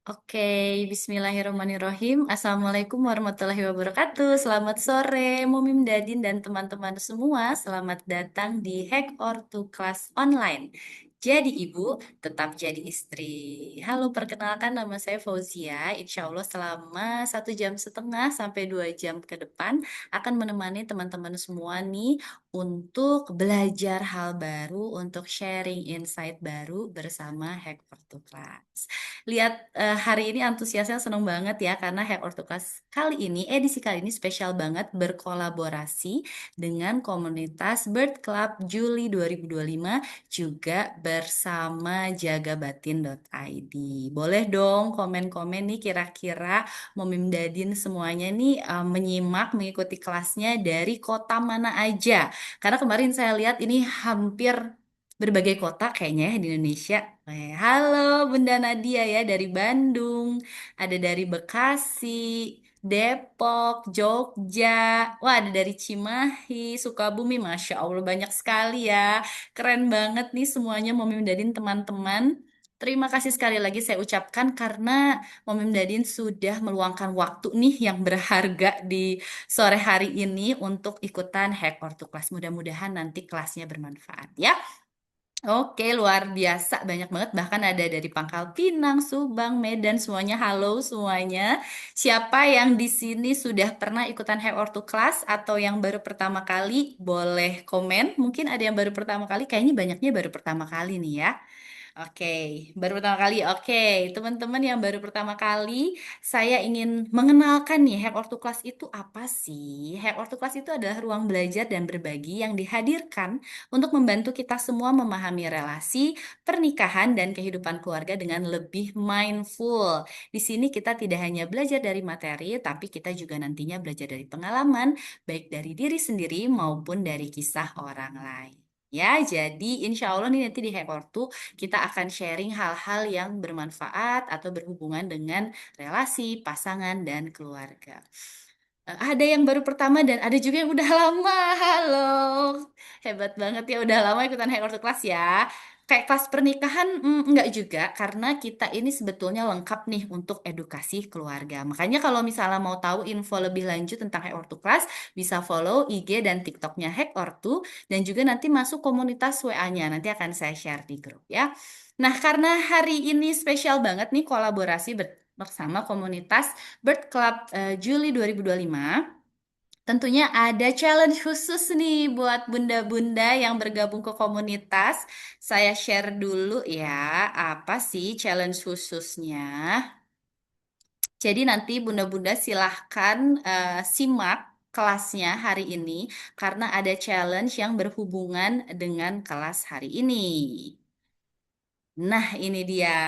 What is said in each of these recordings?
Oke, Bismillahirrahmanirrahim. Assalamualaikum warahmatullahi wabarakatuh. Selamat sore, Mumim Dadin dan teman-teman semua. Selamat datang di Hack or to Class Online. Jadi ibu, tetap jadi istri. Halo, perkenalkan nama saya Fauzia. Insya Allah selama 1,5 jam sampai 2 jam ke depan akan menemani teman-teman semua nih untuk belajar hal baru, untuk sharing insight baru bersama Hack or to Class. Lihat hari ini antusiasnya seneng banget ya karena Hack Ortukas kali ini, edisi kali ini spesial banget berkolaborasi dengan komunitas Bird Club Juli 2025 juga bersama jagabatin.id. Boleh dong komen-komen nih kira-kira Momim Dadin semuanya nih menyimak mengikuti kelasnya dari kota mana aja. Karena kemarin saya lihat ini hampir berbagai kota kayaknya ya di Indonesia. Halo Bunda Nadia ya dari Bandung, ada dari Bekasi, Depok, Jogja, wah ada dari Cimahi, Sukabumi, Masya Allah banyak sekali ya. Keren banget nih semuanya Momim Dadin teman-teman. Terima kasih sekali lagi saya ucapkan karena Momim Dadin sudah meluangkan waktu nih yang berharga di sore hari ini untuk ikutan Hack or to Class. Mudah-mudahan nanti kelasnya bermanfaat ya. Oke, luar biasa. Banyak banget. Bahkan ada dari Pangkal Pinang, Subang, Medan, semuanya. Halo semuanya. Siapa yang di sini sudah pernah ikutan Hack or to Class atau yang baru pertama kali? Boleh komen. Mungkin ada yang baru pertama kali. Kayaknya banyaknya baru pertama kali nih ya. Oke, baru pertama kali. Oke, teman-teman yang baru pertama kali, saya ingin mengenalkan nih, Hack or to Class itu apa sih? Hack or to Class itu adalah ruang belajar dan berbagi yang dihadirkan untuk membantu kita semua memahami relasi, pernikahan, dan kehidupan keluarga dengan lebih mindful. Di sini kita tidak hanya belajar dari materi, tapi kita juga nantinya belajar dari pengalaman, baik dari diri sendiri maupun dari kisah orang lain. Ya, jadi insya Allah nih nanti di Hack or to kita akan sharing hal-hal yang bermanfaat atau berhubungan dengan relasi, pasangan, dan keluarga. Ada yang baru pertama dan ada juga yang udah lama. Halo, hebat banget ya udah lama ikutan High Order Class ya. Kayak kelas pernikahan enggak juga karena kita ini sebetulnya lengkap nih untuk edukasi keluarga. Makanya kalau misalnya mau tahu info lebih lanjut tentang Hack Ortu Class, bisa follow IG dan TikToknya Hack Ortu dan juga nanti masuk komunitas WA-nya. Nanti akan saya share di grup ya. Nah, karena hari ini spesial banget nih kolaborasi bersama komunitas Bird Club Juli 2025. Tentunya ada challenge khusus nih buat bunda-bunda yang bergabung ke komunitas. Saya share dulu ya, apa sih challenge khususnya? Jadi nanti bunda-bunda silahkan simak kelasnya hari ini karena ada challenge yang berhubungan dengan kelas hari ini. Nah, ini dia.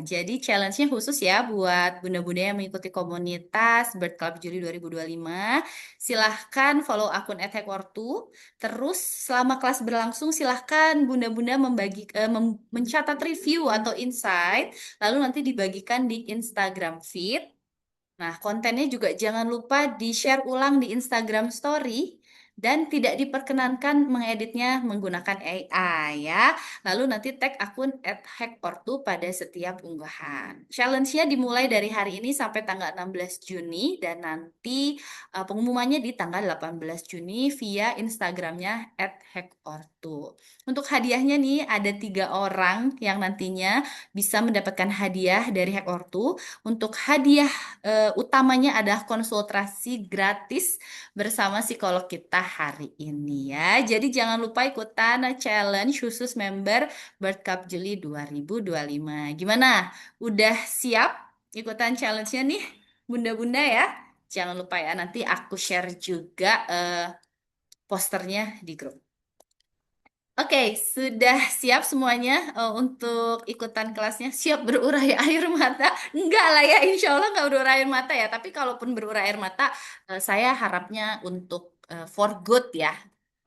Jadi challenge-nya khusus ya buat bunda-bunda yang mengikuti komunitas Bird Club Juli 2025. Silahkan follow akun @hackortu. Terus selama kelas berlangsung silahkan bunda-bunda mencatat review atau insight. Lalu nanti dibagikan di Instagram feed. Nah, kontennya juga jangan lupa di-share ulang di Instagram Story dan tidak diperkenankan mengeditnya menggunakan AI ya. Lalu nanti tag akun @hackortu pada setiap unggahan. Challenge-nya dimulai dari hari ini sampai tanggal 16 Juni dan nanti pengumumannya di tanggal 18 Juni via Instagramnya @hackortu. Untuk hadiahnya nih ada 3 orang yang nantinya bisa mendapatkan hadiah dari Hackortu. Untuk hadiah utamanya adalah konsultasi gratis bersama psikolog kita hari ini ya. Jadi jangan lupa ikutan challenge khusus member Bird Cup Juli 2025. Gimana? Udah siap ikutan challenge-nya nih, bunda-bunda ya? Jangan lupa ya, nanti aku share juga posternya di grup. Oke, sudah siap semuanya untuk ikutan kelasnya? Siap berurai air mata? Enggak lah ya, insya Allah nggak berurai air mata ya. Tapi kalaupun berurai air mata, saya harapnya untuk for good ya.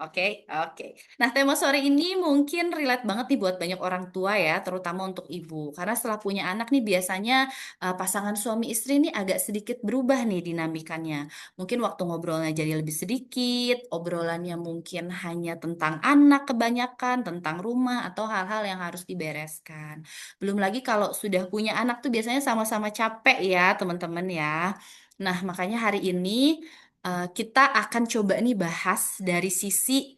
Oke, oke. Nah, tema sore ini mungkin relate banget nih buat banyak orang tua ya, terutama untuk ibu. Karena setelah punya anak nih biasanya pasangan suami istri ini agak sedikit berubah nih dinamikanya. Mungkin waktu ngobrolnya jadi lebih sedikit, obrolannya mungkin hanya tentang anak kebanyakan, tentang rumah atau hal-hal yang harus dibereskan. Belum lagi kalau sudah punya anak tuh biasanya sama-sama capek ya, teman-teman ya. Nah, makanya hari ini kita akan coba nih bahas dari sisi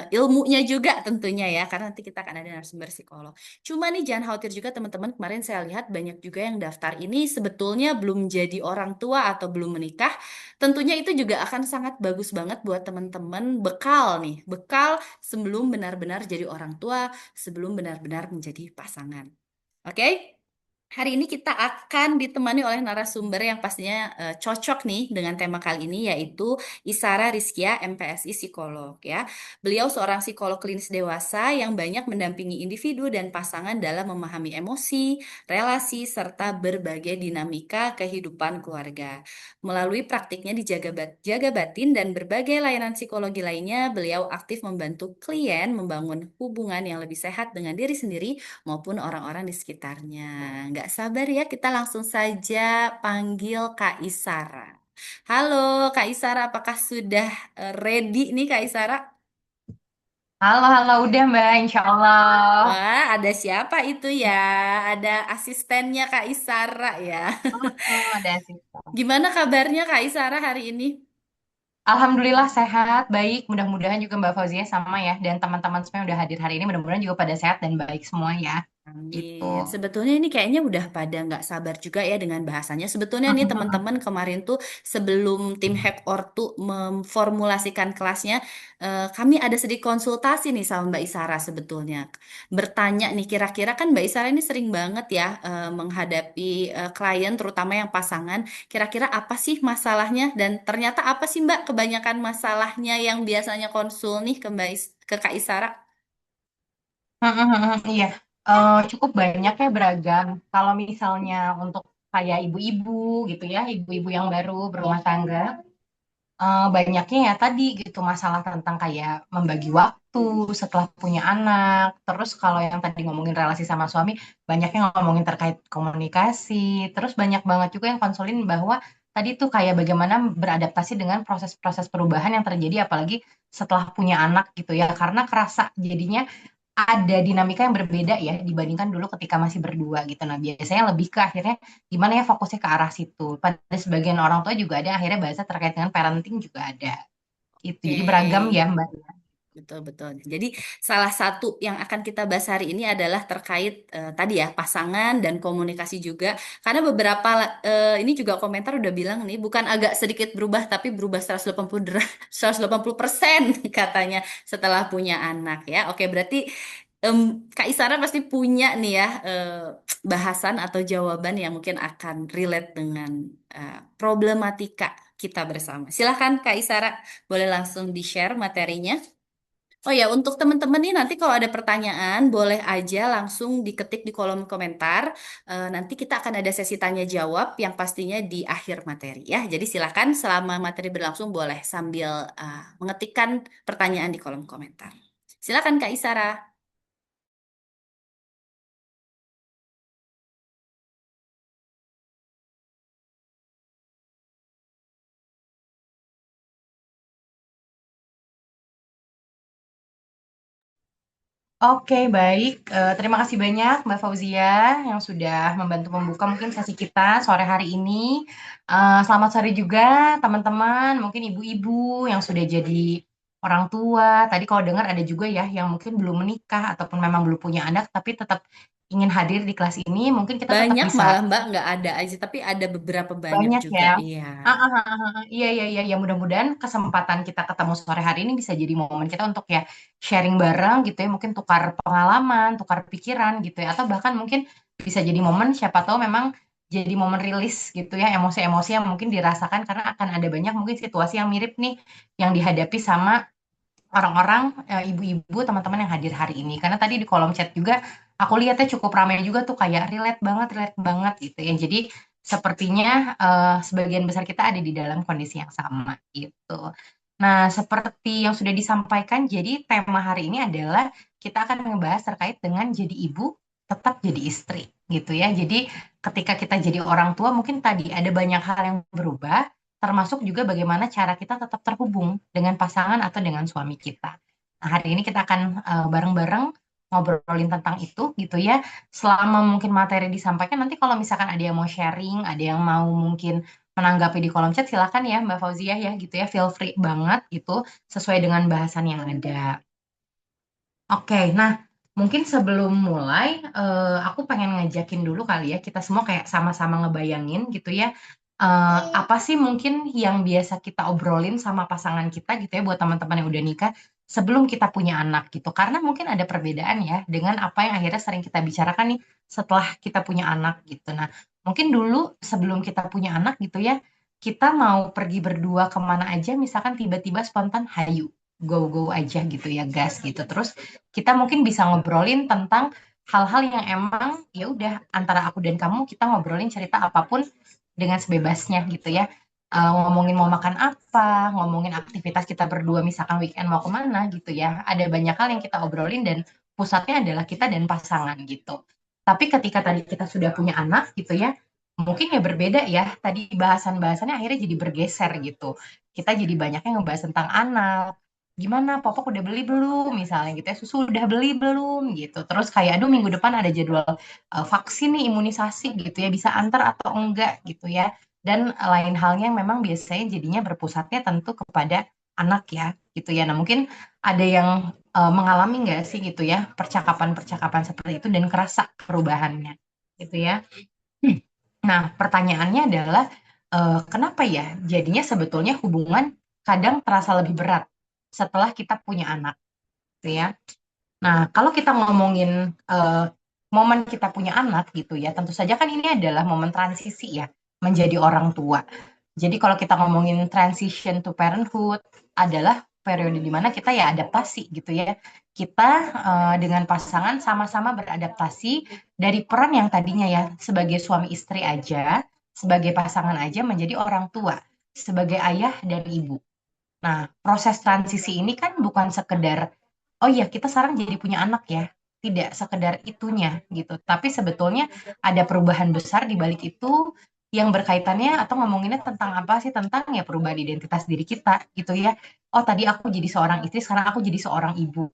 ilmunya juga tentunya ya, karena nanti kita akan ada narasumber psikolog. Cuma nih jangan khawatir juga teman-teman, kemarin saya lihat banyak juga yang daftar ini sebetulnya belum jadi orang tua atau belum menikah. Tentunya itu juga akan sangat bagus banget buat teman-teman bekal nih, bekal sebelum benar-benar jadi orang tua, sebelum benar-benar menjadi pasangan. Oke? Hari ini kita akan ditemani oleh narasumber yang pastinya cocok nih dengan tema kali ini yaitu Isara Rizkia, MPSI psikolog ya. Beliau seorang psikolog klinis dewasa yang banyak mendampingi individu dan pasangan dalam memahami emosi, relasi serta berbagai dinamika kehidupan keluarga. Melalui praktiknya di Jaga Batin dan berbagai layanan psikologi lainnya, beliau aktif membantu klien membangun hubungan yang lebih sehat dengan diri sendiri maupun orang-orang di sekitarnya. Nggak sabar ya, kita langsung saja panggil Kak Isara. Halo Kak Isara, apakah sudah ready nih Kak Isara? Halo, halo, udah Mbak, Insya Allah. Wah, ada siapa itu ya? Ada asistennya Kak Isara ya. Ada sih. Gimana kabarnya Kak Isara hari ini? Alhamdulillah sehat, baik. Mudah-mudahan juga Mbak Fauzia sama ya. Dan teman-teman semua yang udah hadir hari ini, mudah-mudahan juga pada sehat dan baik semua ya. Gitu. Amin. Sebetulnya ini kayaknya udah pada nggak sabar juga ya dengan bahasanya. Sebetulnya nih teman-teman kemarin tuh sebelum tim Hack Ortu memformulasikan kelasnya, kami ada sedikit konsultasi nih sama Mbak Isara sebetulnya. Bertanya nih kira-kira kan Mbak Isara ini sering banget ya menghadapi klien terutama yang pasangan. Kira-kira apa sih masalahnya dan ternyata apa sih Mbak kebanyakan masalahnya yang biasanya konsul nih ke ke Kak Isara? Iya. Cukup banyak ya beragam. Kalau misalnya untuk kayak ibu-ibu gitu ya, ibu-ibu yang baru berumah tangga, banyaknya ya tadi gitu masalah tentang kayak membagi waktu setelah punya anak. Terus kalau yang tadi ngomongin relasi sama suami, banyaknya ngomongin terkait komunikasi. Terus banyak banget juga yang konsulin bahwa tadi tuh kayak bagaimana beradaptasi dengan proses-proses perubahan yang terjadi apalagi setelah punya anak gitu ya. Karena kerasa jadinya ada dinamika yang berbeda ya dibandingkan dulu ketika masih berdua gitu. Nah, biasanya lebih ke akhirnya gimana ya fokusnya ke arah situ. Pada sebagian orang tua juga ada akhirnya bahasa terkait dengan parenting juga ada. Itu. Jadi beragam Oke. ya, Mbak. Betul, betul. Jadi salah satu yang akan kita bahas hari ini adalah terkait tadi ya pasangan dan komunikasi juga. Karena beberapa ini juga komentar udah bilang nih bukan agak sedikit berubah tapi berubah 180 180% katanya setelah punya anak ya. Oke, berarti Kak Isara pasti punya nih ya bahasan atau jawaban yang mungkin akan relate dengan problematika kita bersama. Silahkan Kak Isara, boleh langsung di-share materinya. Oh ya, untuk teman-teman nih nanti kalau ada pertanyaan boleh aja langsung diketik di kolom komentar. Nanti kita akan ada sesi tanya jawab yang pastinya di akhir materi ya. Jadi silakan selama materi berlangsung boleh sambil mengetikkan pertanyaan di kolom komentar. Silakan Kak Isara. Oke, baik. Terima kasih banyak Mbak Fauzia yang sudah membantu membuka mungkin sesi kita sore hari ini. Selamat sore juga teman-teman, mungkin ibu-ibu yang sudah jadi orang tua. Tadi kalau dengar ada juga ya yang mungkin belum menikah ataupun memang belum punya anak tapi tetap ingin hadir di kelas ini. Mungkin kita tetap Banyak bisa malah Mbak nggak ada aja, tapi ada beberapa banyak banyak juga. ya. Iya. Iya, iya, iya, ya mudah-mudahan kesempatan kita ketemu sore hari ini bisa jadi momen kita untuk ya sharing bareng gitu ya, mungkin tukar pengalaman, tukar pikiran gitu ya, atau bahkan mungkin bisa jadi momen siapa tahu memang jadi momen rilis gitu ya, emosi-emosi yang mungkin dirasakan karena akan ada banyak mungkin situasi yang mirip nih yang dihadapi sama orang-orang ibu-ibu teman-teman yang hadir hari ini. Karena tadi di kolom chat juga aku lihatnya cukup ramai juga tuh kayak relate banget gitu ya. Jadi sepertinya sebagian besar kita ada di dalam kondisi yang sama gitu. Nah, seperti yang sudah disampaikan, jadi tema hari ini adalah kita akan ngebahas terkait dengan jadi ibu, tetap jadi istri, gitu ya. Jadi ketika kita jadi orang tua, mungkin tadi ada banyak hal yang berubah, termasuk juga bagaimana cara kita tetap terhubung dengan pasangan atau dengan suami kita. Nah, hari ini kita akan bareng-bareng ngobrolin tentang itu, gitu ya. Selama mungkin materi disampaikan, nanti kalau misalkan ada yang mau sharing, ada yang mau mungkin menanggapi di kolom chat silakan ya Mbak Fauzia ya gitu ya, feel free banget gitu sesuai dengan bahasan yang ada. Oke, nah mungkin sebelum mulai aku pengen ngajakin dulu kali ya kita semua kayak sama-sama ngebayangin gitu ya. Apa sih mungkin yang biasa kita obrolin sama pasangan kita gitu ya buat teman-teman yang udah nikah sebelum kita punya anak gitu. Karena mungkin ada perbedaan ya dengan apa yang akhirnya sering kita bicarakan nih setelah kita punya anak gitu. Nah, mungkin dulu sebelum kita punya anak gitu ya, kita mau pergi berdua kemana aja misalkan tiba-tiba spontan hayu go aja gitu ya gas gitu. Terus kita mungkin bisa ngobrolin tentang hal-hal yang emang ya udah antara aku dan kamu kita ngobrolin cerita apapun dengan sebebasnya gitu ya. Ngomongin mau makan apa, ngomongin aktivitas kita berdua misalkan weekend mau kemana gitu ya. Ada banyak hal yang kita obrolin dan pusatnya adalah kita dan pasangan gitu. Tapi ketika tadi kita sudah punya anak gitu ya, mungkin ya berbeda ya. Tadi bahasan-bahasannya akhirnya jadi bergeser gitu. Kita jadi banyaknya ngebahas tentang anak, gimana popok udah beli belum misalnya gitu ya, susu udah beli belum gitu, terus kayak aduh minggu depan ada jadwal vaksin nih imunisasi gitu ya, bisa antar atau enggak gitu ya, dan lain halnya yang memang biasanya jadinya berpusatnya tentu kepada anak ya gitu ya. Nah mungkin ada yang mengalami nggak sih gitu ya percakapan-percakapan seperti itu dan kerasa perubahannya gitu ya. Hmm. Nah pertanyaannya adalah kenapa ya jadinya sebetulnya hubungan kadang terasa lebih berat setelah kita punya anak, gitu ya. Nah, kalau kita ngomongin eh, momen kita punya anak gitu ya, tentu saja kan ini adalah momen transisi ya, menjadi orang tua. Jadi kalau kita ngomongin transition to parenthood adalah periode di mana kita ya adaptasi gitu ya. Kita dengan pasangan sama-sama beradaptasi dari peran yang tadinya ya sebagai suami istri aja, sebagai pasangan aja menjadi orang tua, sebagai ayah dan ibu. Nah, proses transisi ini kan bukan sekedar, oh iya kita sekarang jadi punya anak ya. Tidak sekedar itunya gitu. Tapi sebetulnya ada perubahan besar di balik itu yang berkaitannya atau ngomonginnya tentang apa sih? Tentang ya perubahan identitas diri kita gitu ya. Oh tadi aku jadi seorang istri, sekarang aku jadi seorang ibu.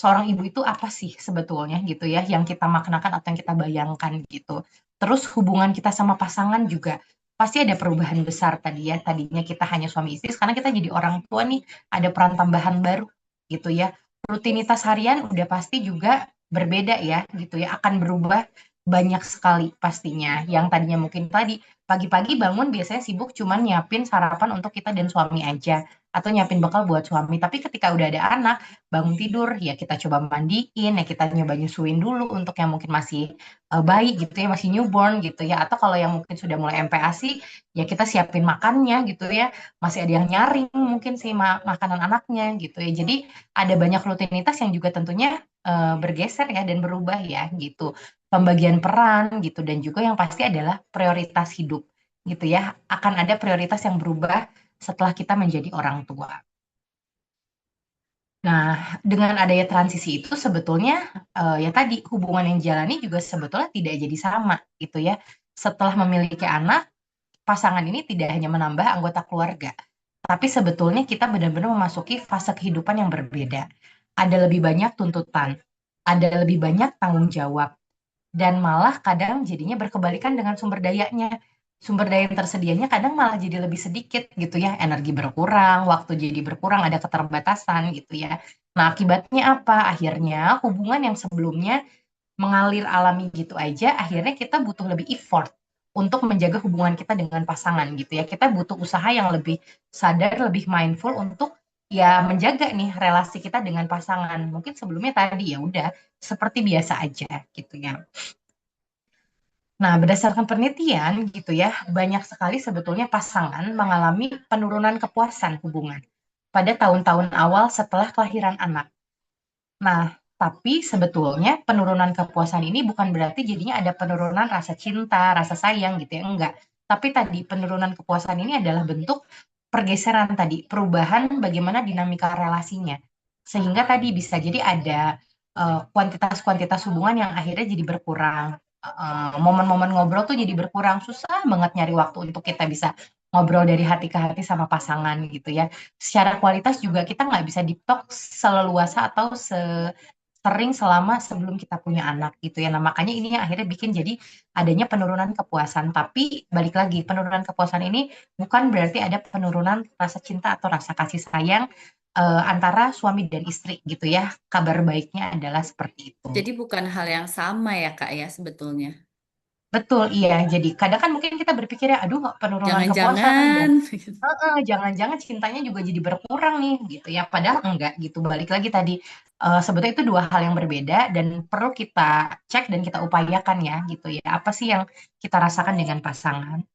Seorang ibu itu apa sih sebetulnya gitu ya yang kita maknakan atau yang kita bayangkan gitu. Terus hubungan kita sama pasangan juga pasti ada perubahan besar tadi ya. Tadinya kita hanya suami istri, sekarang kita jadi orang tua nih, ada peran tambahan baru gitu ya. Rutinitas harian udah pasti juga berbeda ya gitu ya, akan berubah banyak sekali pastinya. Yang tadinya mungkin tadi pagi-pagi bangun biasanya sibuk cuman nyiapin sarapan untuk kita dan suami aja atau nyiapin bekal buat suami. Tapi ketika udah ada anak, bangun tidur ya kita coba mandiin ya kita nyoba nyusuin dulu untuk yang mungkin masih bayi gitu ya masih newborn gitu ya, atau kalau yang mungkin sudah mulai MPASI ya kita siapin makannya gitu ya, masih ada yang nyaring mungkin sih makanan anaknya gitu ya. Jadi ada banyak rutinitas yang juga tentunya bergeser ya dan berubah ya gitu, pembagian peran gitu, dan juga yang pasti adalah prioritas hidup gitu ya, akan ada prioritas yang berubah setelah kita menjadi orang tua. Nah, dengan adanya transisi itu sebetulnya ya tadi hubungan yang jalani juga sebetulnya tidak jadi sama gitu ya. Setelah memiliki anak, pasangan ini tidak hanya menambah anggota keluarga, tapi sebetulnya kita benar-benar memasuki fase kehidupan yang berbeda. Ada lebih banyak tuntutan, ada lebih banyak tanggung jawab, dan malah kadang jadinya berkebalikan dengan sumber dayanya. Sumber daya yang tersedianya kadang malah jadi lebih sedikit gitu ya, energi berkurang, waktu jadi berkurang, ada keterbatasan gitu ya. Nah, akibatnya apa? Akhirnya hubungan yang sebelumnya mengalir alami gitu aja, akhirnya kita butuh lebih effort untuk menjaga hubungan kita dengan pasangan gitu ya. Kita butuh usaha yang lebih sadar, lebih mindful untuk ya menjaga nih relasi kita dengan pasangan. Mungkin sebelumnya tadi ya udah seperti biasa aja gitu ya. Nah, berdasarkan penelitian gitu ya, banyak sekali sebetulnya pasangan mengalami penurunan kepuasan hubungan pada tahun-tahun awal setelah kelahiran anak. Nah, tapi sebetulnya penurunan kepuasan ini bukan berarti jadinya ada penurunan rasa cinta, rasa sayang gitu ya, enggak. Tapi tadi penurunan kepuasan ini adalah bentuk pergeseran tadi, perubahan bagaimana dinamika relasinya. Sehingga tadi bisa jadi ada kuantitas-kuantitas hubungan yang akhirnya jadi berkurang. Momen-momen ngobrol tuh jadi berkurang, susah banget nyari waktu untuk kita bisa ngobrol dari hati ke hati sama pasangan gitu ya. Secara kualitas juga kita nggak bisa deep talk seleluasa atau sering selama sebelum kita punya anak gitu ya. Nah, makanya ini yang akhirnya bikin jadi adanya penurunan kepuasan. Tapi balik lagi, penurunan kepuasan ini bukan berarti ada penurunan rasa cinta atau rasa kasih sayang antara suami dan istri gitu ya. Kabar baiknya adalah seperti itu. Jadi bukan hal yang sama ya Kak ya sebetulnya. Betul, iya. Jadi kadang kan mungkin kita berpikir ya, aduh penurunan kepuasan dan Jangan-jangan. jangan-jangan cintanya juga jadi berkurang nih gitu ya. Padahal enggak gitu. Balik lagi tadi, sebetulnya itu dua hal yang berbeda dan perlu kita cek dan kita upayakan ya gitu ya. Apa sih yang kita rasakan dengan pasangan?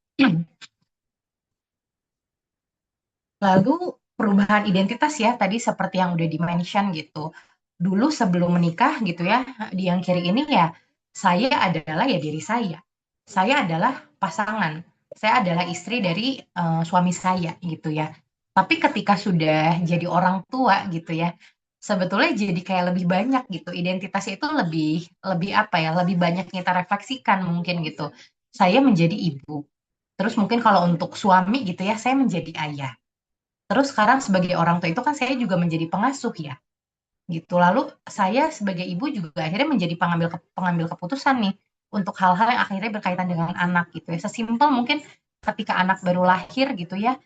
Lalu perubahan identitas ya tadi seperti yang udah di-mention gitu. Dulu sebelum menikah gitu ya, di yang kiri ini ya saya adalah ya diri saya. Saya adalah pasangan. Saya adalah istri dari suami saya gitu ya. Tapi ketika sudah jadi orang tua gitu ya, sebetulnya jadi kayak lebih banyak gitu. Identitasnya itu lebih lebih apa ya? Lebih banyak kita refleksikan mungkin gitu. Saya menjadi ibu. Terus mungkin kalau untuk suami gitu ya, saya menjadi ayah. Terus sekarang sebagai orang tua itu kan saya juga menjadi pengasuh ya, gitu. Lalu saya sebagai ibu juga akhirnya menjadi pengambil keputusan nih untuk hal-hal yang akhirnya berkaitan dengan anak gitu ya. Sesimpel mungkin ketika anak baru lahir gitu ya,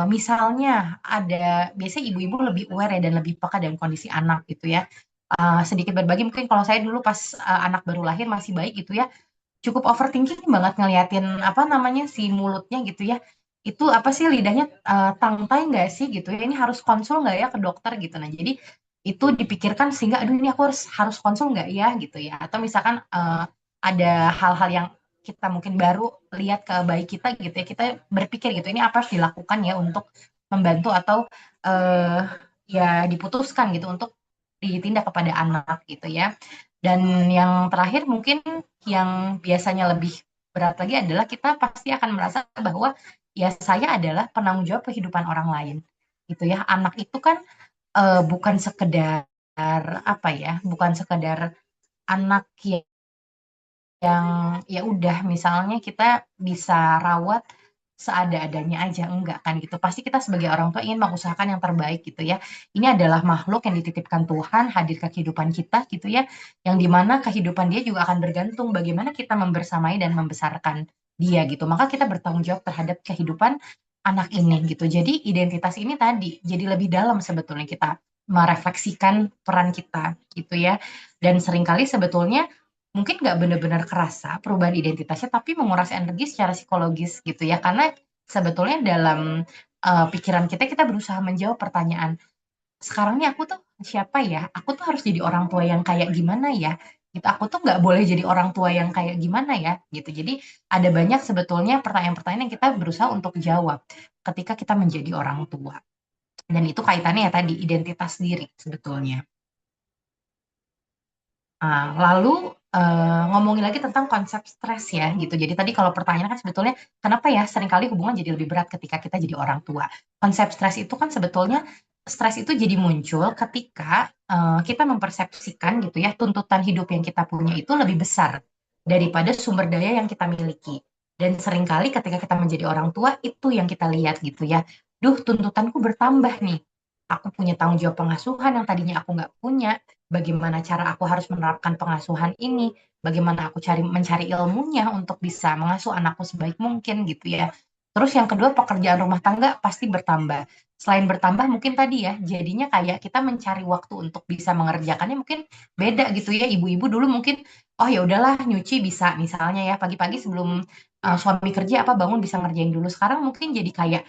misalnya ada biasanya ibu-ibu lebih aware ya dan lebih peka dengan kondisi anak gitu ya. Sedikit berbagi mungkin kalau saya dulu pas anak baru lahir masih baik gitu ya, cukup overthinking banget ngeliatin apa namanya si mulutnya gitu ya. Itu apa sih lidahnya tangtai nggak sih gitu ya. Ini harus konsul nggak ya ke dokter gitu. Nah, jadi itu dipikirkan sehingga aduh ini aku harus harus konsul nggak ya gitu ya. Atau misalkan ada hal-hal yang kita mungkin baru lihat ke bayi kita gitu ya. Kita berpikir gitu ini apa harus dilakukan ya untuk membantu atau eh, ya diputuskan gitu untuk ditindak kepada anak gitu ya. Dan yang terakhir mungkin yang biasanya lebih berat lagi adalah kita pasti akan merasa bahwa ya saya adalah penanggung jawab kehidupan orang lain gitu ya. Anak itu kan bukan sekedar apa ya, bukan sekedar anak yang ya udah misalnya kita bisa rawat seada-adanya aja enggak kan gitu. Pasti kita sebagai orang tua ingin mengusahakan yang terbaik gitu ya. Ini adalah makhluk yang dititipkan Tuhan hadir ke kehidupan kita gitu ya. Yang dimana kehidupan dia juga akan bergantung bagaimana kita membersamai dan membesarkan dia gitu. Maka kita bertanggung jawab terhadap kehidupan anak ini gitu. Jadi identitas ini tadi jadi lebih dalam sebetulnya kita merefleksikan peran kita gitu ya. Dan seringkali sebetulnya mungkin nggak benar-benar kerasa perubahan identitasnya, tapi menguras energi secara psikologis gitu ya. Karena sebetulnya dalam pikiran kita, kita berusaha menjawab pertanyaan, sekarang nih aku tuh siapa ya? Aku tuh harus jadi orang tua yang kayak gimana ya? Gitu. Aku tuh nggak boleh jadi orang tua yang kayak gimana ya? Gitu. Jadi ada banyak sebetulnya pertanyaan-pertanyaan yang kita berusaha untuk jawab ketika kita menjadi orang tua. Dan itu kaitannya ya tadi identitas diri sebetulnya. Lalu ngomongin lagi tentang konsep stres ya gitu. Jadi tadi kalau pertanyaan kan sebetulnya kenapa ya seringkali hubungan jadi lebih berat ketika kita jadi orang tua. Konsep stres itu kan sebetulnya stres itu jadi muncul ketika kita mempersepsikan gitu ya tuntutan hidup yang kita punya itu lebih besar daripada sumber daya yang kita miliki. Dan seringkali ketika kita menjadi orang tua itu yang kita lihat gitu ya. Duh, tuntutanku bertambah nih. Aku punya tanggung jawab pengasuhan yang tadinya aku nggak punya, bagaimana cara aku harus menerapkan pengasuhan ini, bagaimana aku mencari ilmunya untuk bisa mengasuh anakku sebaik mungkin gitu ya. Terus yang kedua pekerjaan rumah tangga pasti bertambah. Selain bertambah mungkin tadi ya, jadinya kayak kita mencari waktu untuk bisa mengerjakannya mungkin beda gitu ya. Ibu-ibu dulu mungkin oh ya udahlah nyuci bisa misalnya ya pagi-pagi sebelum suami kerja apa bangun bisa ngerjain dulu. Sekarang mungkin jadi kayak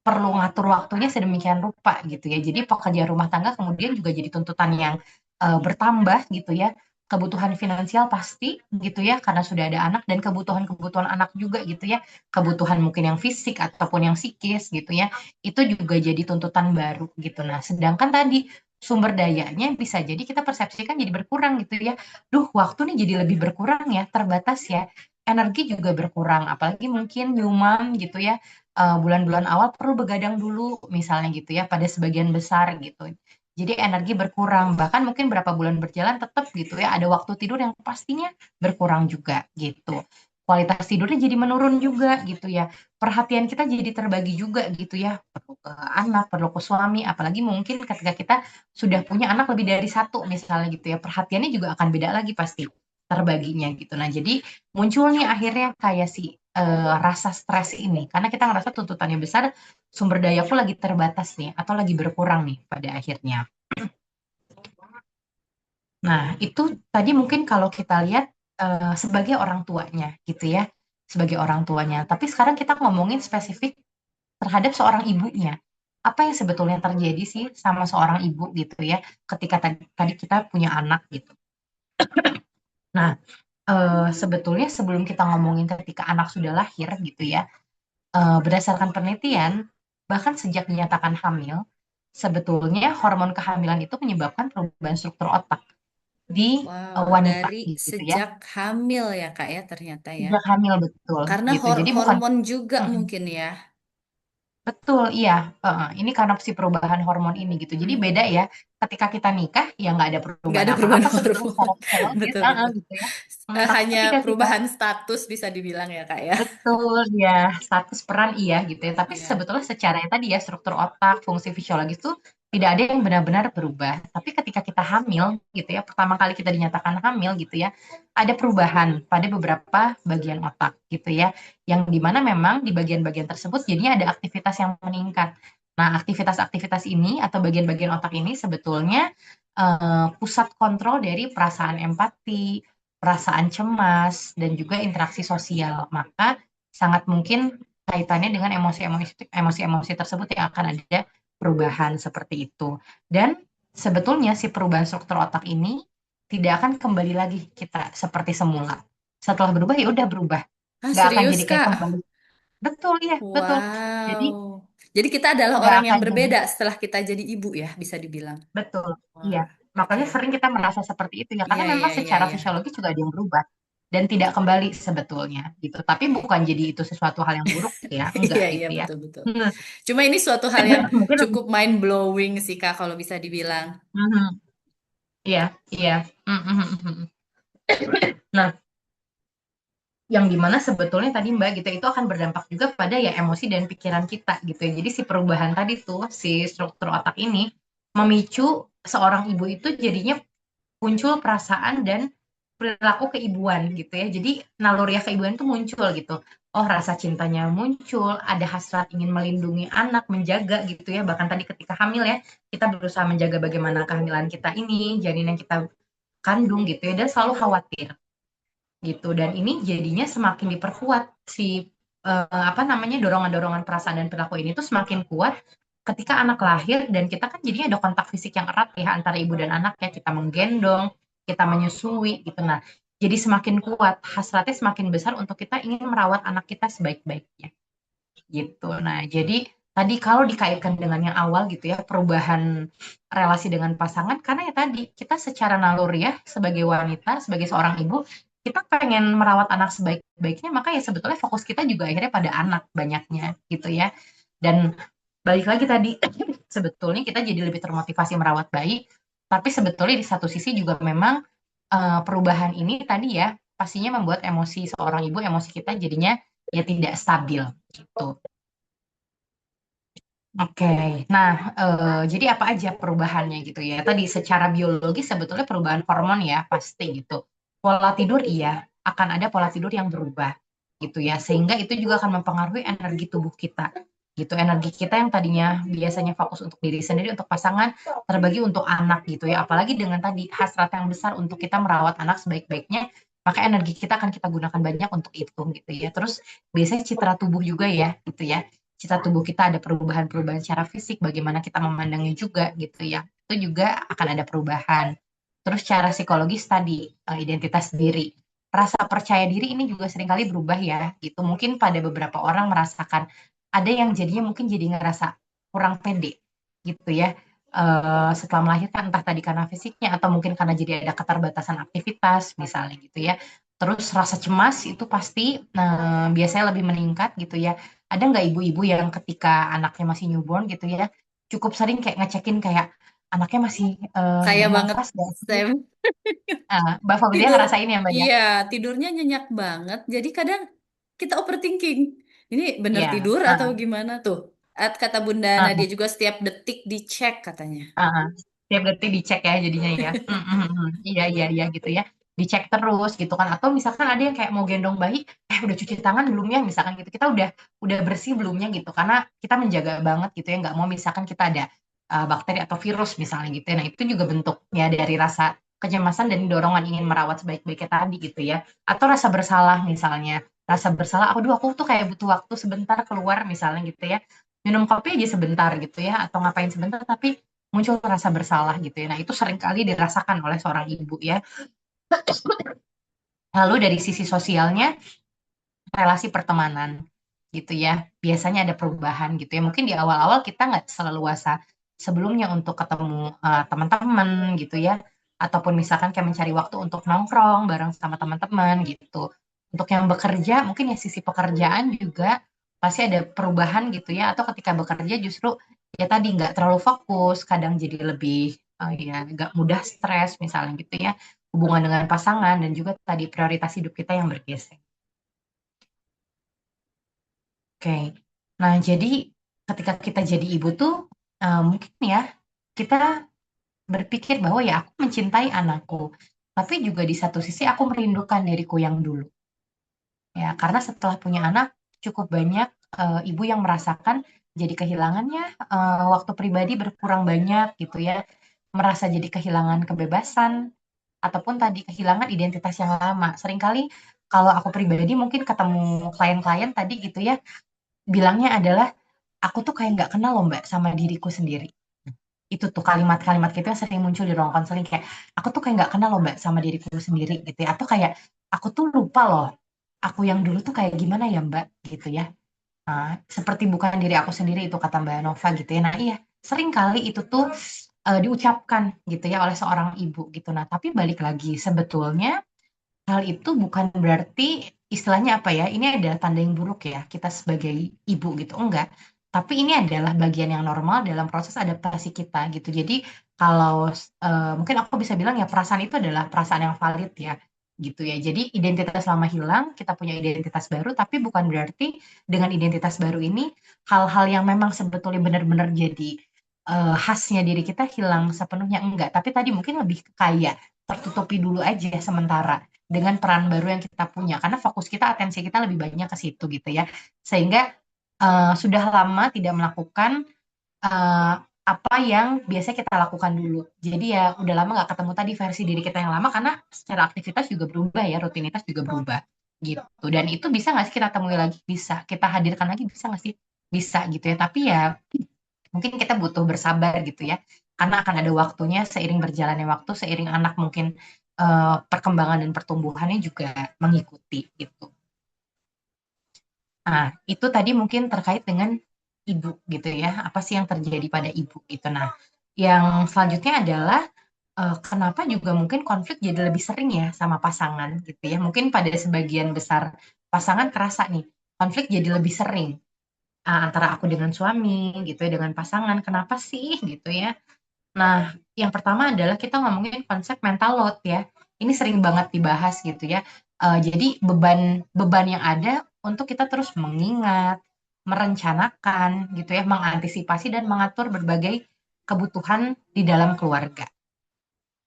perlu ngatur waktunya sedemikian rupa gitu ya. Jadi pekerjaan rumah tangga kemudian juga jadi tuntutan yang bertambah gitu ya. Kebutuhan finansial pasti gitu ya karena sudah ada anak dan kebutuhan-kebutuhan anak juga gitu ya. Kebutuhan mungkin yang fisik ataupun yang psikis gitu ya. Itu juga jadi tuntutan baru gitu. Nah, sedangkan tadi sumber dayanya bisa jadi kita persepsikan jadi berkurang gitu ya. Duh, waktu nih jadi lebih berkurang ya, terbatas ya. energi juga berkurang, apalagi mungkin nyuman gitu ya. Bulan-bulan awal perlu begadang dulu misalnya gitu ya pada sebagian besar gitu. Jadi energi berkurang, bahkan mungkin berapa bulan berjalan tetap gitu ya ada waktu tidur yang pastinya berkurang juga gitu. Kualitas tidurnya jadi menurun juga gitu ya. Perhatian kita jadi terbagi juga gitu ya. Perlu ke anak, perlu ke suami, apalagi mungkin ketika kita sudah punya anak lebih dari satu misalnya gitu ya. Perhatiannya juga akan beda lagi pasti terbaginya gitu. Nah, jadi muncul nih akhirnya kayak si rasa stres ini karena kita ngerasa tuntutannya besar, sumber dayaku lagi terbatas nih atau lagi berkurang nih pada akhirnya. Nah, itu tadi mungkin kalau kita lihat sebagai orang tuanya gitu ya, sebagai orang tuanya. Tapi sekarang kita ngomongin spesifik terhadap seorang ibunya. Apa yang sebetulnya terjadi sih sama seorang ibu gitu ya, ketika tadi kita punya anak gitu. Nah, sebetulnya sebelum kita ngomongin ketika anak sudah lahir gitu ya, berdasarkan penelitian, bahkan sejak dinyatakan hamil, sebetulnya hormon kehamilan itu menyebabkan perubahan struktur otak di Wow, wanita dari gitu ya. sejak hamil ya Kak ya ternyata ya. Sejak hamil betul Karena gitu. Jadi bukan. hormon juga Mm-mm. mungkin ya. Betul, iya. Ini karena si perubahan hormon ini gitu. Jadi beda Mm-mm. ya. Ketika kita nikah, ya nggak ada Nggak perubahan ada perubahan apa-apa sebetulnya hormon. secara fisiologis, Betul, betul. gitu ya. Tapi Hanya ketika kita perubahan status bisa dibilang ya Kak ya. betul ya status peran iya gitu ya. Tapi Iya. sebetulnya secara tadi ya struktur otak, fungsi fisiologis itu tidak ada yang benar-benar berubah. Tapi ketika kita hamil gitu ya, pertama kali kita dinyatakan hamil gitu ya, ada perubahan pada beberapa bagian otak gitu ya, yang dimana memang di bagian-bagian tersebut jadinya ada aktivitas yang meningkat. Nah, aktivitas-aktivitas ini atau bagian-bagian otak ini sebetulnya pusat kontrol dari perasaan empati, perasaan cemas, dan juga interaksi sosial. Maka sangat mungkin kaitannya dengan emosi-emosi tersebut yang akan ada perubahan seperti itu. Dan sebetulnya si perubahan struktur otak ini tidak akan kembali lagi kita seperti semula. Setelah berubah ya udah berubah. Ah, Nggak akan serius jadi kayak Kak? kembali. Betul, iya, betul. Jadi Wow. Jadi kita adalah nggak orang yang akan jadi. berbeda setelah kita jadi ibu ya, bisa dibilang. Betul, iya. Wah, Makanya oke. sering kita merasa seperti itu ya, Iya, karena memang iya, iya, secara iya. fisiologis juga ada yang berubah dan tidak kembali sebetulnya gitu. Tapi bukan jadi itu sesuatu hal yang buruk ya, enggak Iya, iya, gitu ya. betul, betul. Hmm. Cuma ini suatu hal yang Mungkin lebih. cukup mind blowing sih Kak, kalau bisa dibilang. Mhm. Iya, iya. Mhm, mhm, mhm. Nah, yang dimana sebetulnya tadi Mbak gitu itu akan berdampak juga pada ya emosi dan pikiran kita gitu ya. Jadi si perubahan tadi tuh si struktur otak ini memicu seorang ibu itu jadinya muncul perasaan dan perilaku keibuan gitu ya. Jadi naluriah keibuan itu muncul gitu. Oh, rasa cintanya muncul, ada hasrat ingin melindungi anak, menjaga gitu ya. Bahkan tadi ketika hamil ya, kita berusaha menjaga bagaimana kehamilan kita ini, janin yang kita kandung gitu ya, dan selalu khawatir gitu. Dan ini jadinya semakin diperkuat si apa namanya dorongan-dorongan perasaan dan perilaku ini tuh semakin kuat ketika anak lahir dan kita kan jadinya ada kontak fisik yang erat ya antara ibu dan anak ya kita menggendong, kita menyusui gitu. Nah, jadi semakin kuat, hasratnya semakin besar untuk kita ingin merawat anak kita sebaik-baiknya gitu. Nah, jadi tadi kalau dikaitkan dengan yang awal gitu ya, perubahan relasi dengan pasangan, karena ya tadi kita secara naluri ya sebagai wanita, sebagai seorang ibu, kita pengen merawat anak sebaik-baiknya, maka ya sebetulnya fokus kita juga akhirnya pada anak banyaknya gitu ya. Dan balik lagi tadi, sebetulnya kita jadi lebih termotivasi merawat bayi, tapi sebetulnya di satu sisi juga memang perubahan ini tadi ya pastinya membuat emosi seorang ibu, emosi kita jadinya ya tidak stabil gitu. Oke, nah jadi apa aja perubahannya gitu ya? Tadi secara biologis sebetulnya perubahan hormon ya pasti gitu. Pola tidur iya, akan ada pola tidur yang berubah gitu ya, sehingga itu juga akan mempengaruhi energi tubuh kita gitu. Energi kita yang tadinya biasanya fokus untuk diri sendiri, untuk pasangan, terbagi untuk anak gitu ya. Apalagi dengan tadi hasrat yang besar untuk kita merawat anak sebaik-baiknya, maka energi kita akan kita gunakan banyak untuk itu gitu ya. Terus biasanya citra tubuh juga ya gitu ya, citra tubuh kita ada perubahan-perubahan secara fisik, bagaimana kita memandangnya juga gitu ya. Itu juga akan ada perubahan. Terus secara psikologis tadi, identitas diri. Rasa percaya diri ini juga seringkali berubah ya, gitu. Mungkin pada beberapa orang merasakan, ada yang jadinya mungkin jadi ngerasa kurang pede, gitu ya. Setelah melahirkan, entah tadi karena fisiknya, atau mungkin karena jadi ada keterbatasan aktivitas, misalnya gitu ya. Terus rasa cemas itu pasti biasanya lebih meningkat gitu ya. Ada nggak ibu-ibu yang ketika anaknya masih newborn gitu ya, cukup sering kayak ngecekin kayak anaknya masih Kayak banget, bernafas nggak sih? Sam. Mbak Faudia Tidur, ngerasain ya Mbak ya? iya, tidurnya nyenyak banget. Jadi kadang kita overthinking. Ini bener Iya. tidur atau gimana tuh? Kata Bunda Nadia juga setiap detik dicek katanya. Tiap detik dicek ya jadinya ya. Iya iya iya gitu ya. Dicek terus gitu kan. Atau misalkan ada yang kayak mau gendong bayi, udah cuci tangan belum ya misalkan gitu. Kita udah bersih belumnya gitu. Karena kita menjaga banget gitu ya. Nggak mau misalkan kita ada bakteri atau virus misalnya gitu ya. Nah itu juga bentuknya dari rasa kecemasan dan dorongan ingin merawat sebaik-baiknya tadi gitu ya. Atau rasa bersalah misalnya. Rasa bersalah, aduh aku tuh kayak butuh waktu sebentar keluar misalnya gitu ya. Minum kopi aja sebentar gitu ya. Atau ngapain sebentar tapi muncul rasa bersalah gitu ya. Nah, itu seringkali dirasakan oleh seorang ibu ya. Lalu dari sisi sosialnya, relasi pertemanan gitu ya. Biasanya ada perubahan gitu ya. Mungkin di awal-awal kita nggak seleluasa sebelumnya untuk ketemu teman-teman gitu ya. Ataupun misalkan kayak mencari waktu untuk nongkrong bareng sama teman-teman gitu. Untuk yang bekerja, mungkin ya sisi pekerjaan juga pasti ada perubahan gitu ya. Atau ketika bekerja justru ya tadi nggak terlalu fokus, kadang jadi lebih ya nggak mudah stres misalnya gitu ya. Hubungan dengan pasangan dan juga tadi prioritas hidup kita yang bergeser. Oke. Nah, jadi ketika kita jadi ibu tuh mungkin ya kita berpikir bahwa ya aku mencintai anakku, tapi juga di satu sisi aku merindukan diriku yang dulu. Ya, karena setelah punya anak cukup banyak ibu yang merasakan jadi kehilangannya waktu pribadi berkurang banyak gitu ya, merasa jadi kehilangan kebebasan ataupun tadi kehilangan identitas yang lama. Seringkali kalau aku pribadi mungkin ketemu klien-klien tadi gitu ya, bilangnya adalah aku tuh kayak nggak kenal loh Mbak sama diriku sendiri. Itu tuh kalimat-kalimat gitu yang sering muncul di ruang konseling kayak aku tuh kayak nggak kenal loh Mbak sama diriku sendiri gitu ya. Atau kayak aku tuh lupa loh aku yang dulu tuh kayak gimana ya Mbak gitu ya. Nah, seperti bukan diri aku sendiri itu kata Mbak Nova gitu ya. Nah iya sering kali itu tuh diucapkan gitu ya oleh seorang ibu gitu. Nah tapi balik lagi sebetulnya hal itu bukan berarti istilahnya apa ya, ini adalah tanda yang buruk ya kita sebagai ibu gitu, enggak. Tapi ini adalah bagian yang normal dalam proses adaptasi kita gitu. Jadi kalau mungkin aku bisa bilang ya perasaan itu adalah perasaan yang valid ya gitu ya. Jadi identitas lama hilang, kita punya identitas baru, tapi bukan berarti dengan identitas baru ini hal-hal yang memang sebetulnya benar-benar jadi khasnya diri kita hilang sepenuhnya enggak. Tapi tadi mungkin lebih kayak tertutupi dulu aja sementara dengan peran baru yang kita punya karena fokus kita atensi kita lebih banyak ke situ gitu ya sehingga sudah lama tidak melakukan eh, apa yang biasa kita lakukan dulu jadi ya udah lama nggak ketemu tadi versi diri kita yang lama karena secara aktivitas juga berubah ya rutinitas juga berubah gitu dan itu bisa nggak sih kita temui lagi bisa kita hadirkan lagi bisa nggak sih bisa gitu ya tapi ya mungkin kita butuh bersabar gitu ya karena akan ada waktunya seiring berjalannya waktu seiring anak mungkin perkembangan dan pertumbuhannya juga mengikuti gitu. Nah, itu tadi mungkin terkait dengan ibu gitu ya. Apa sih yang terjadi pada ibu gitu. Nah, yang selanjutnya adalah kenapa juga mungkin konflik jadi lebih sering ya sama pasangan gitu ya. Mungkin pada sebagian besar pasangan kerasa nih, konflik jadi lebih sering antara aku dengan suami gitu ya, dengan pasangan. Kenapa sih gitu ya? Nah, yang pertama adalah kita ngomongin konsep mental load ya. Ini sering banget dibahas gitu ya. Jadi beban beban yang ada untuk kita terus mengingat, merencanakan gitu ya, mengantisipasi dan mengatur berbagai kebutuhan di dalam keluarga.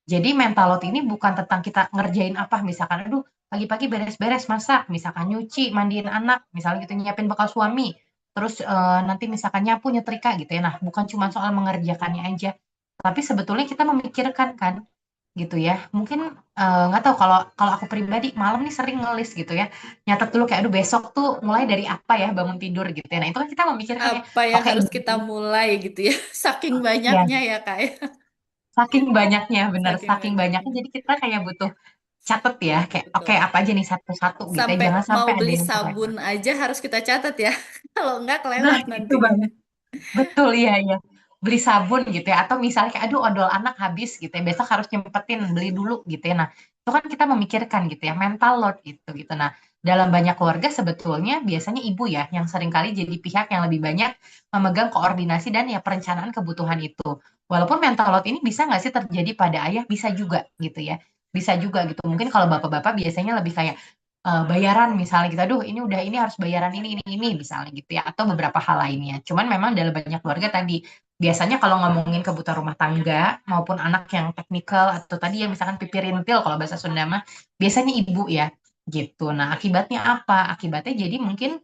Jadi mental load ini bukan tentang kita ngerjain apa, misalkan, aduh pagi-pagi beres-beres masak, misalkan nyuci, mandiin anak, misalnya gitu nyiapin bekal suami, terus nanti misalkan nyapu, nyetrika gitu ya. Nah, bukan cuma soal mengerjakannya aja, tapi sebetulnya kita memikirkan kan, gitu ya. Mungkin nggak tahu kalau kalau aku pribadi malam nih sering ngelis gitu ya, nyatet dulu kayak, aduh besok tuh mulai dari apa ya bangun tidur gitu ya. Nah itu kan kita memikirkan ya, Apa yang oke harus ini kita mulai gitu ya? Saking ya banyaknya ya, Kak, ya. saking banyaknya bener, Saking saking banyaknya banyaknya. jadi kita kayak butuh catet ya kayak oke Betul. apa aja nih satu-satu gitu ya Sampai jangan mau sampai ada beli yang sabun terlewat. aja harus kita catat ya. Kalau enggak Nah kelewat itu nanti. banget betul iya iya beli sabun gitu ya atau misalnya kayak aduh odol anak habis gitu ya besok harus nyempetin beli dulu gitu ya nah itu kan kita memikirkan gitu ya, mental load gitu gitu. Nah, dalam banyak keluarga sebetulnya biasanya ibu ya yang seringkali jadi pihak yang lebih banyak memegang koordinasi dan ya perencanaan kebutuhan itu. Walaupun mental load ini bisa nggak sih terjadi pada ayah? Bisa juga gitu ya. Bisa juga gitu. Mungkin kalau bapak-bapak biasanya lebih kayak bayaran misalnya gitu. Aduh, ini harus bayaran ini misalnya gitu ya. Atau beberapa hal lainnya. Cuman memang dalam banyak keluarga tadi biasanya kalau ngomongin kebutuhan rumah tangga maupun anak yang teknikal atau tadi yang misalkan pipi rintil kalau bahasa Sunda mah biasanya ibu ya gitu. Nah, akibatnya apa? Akibatnya jadi mungkin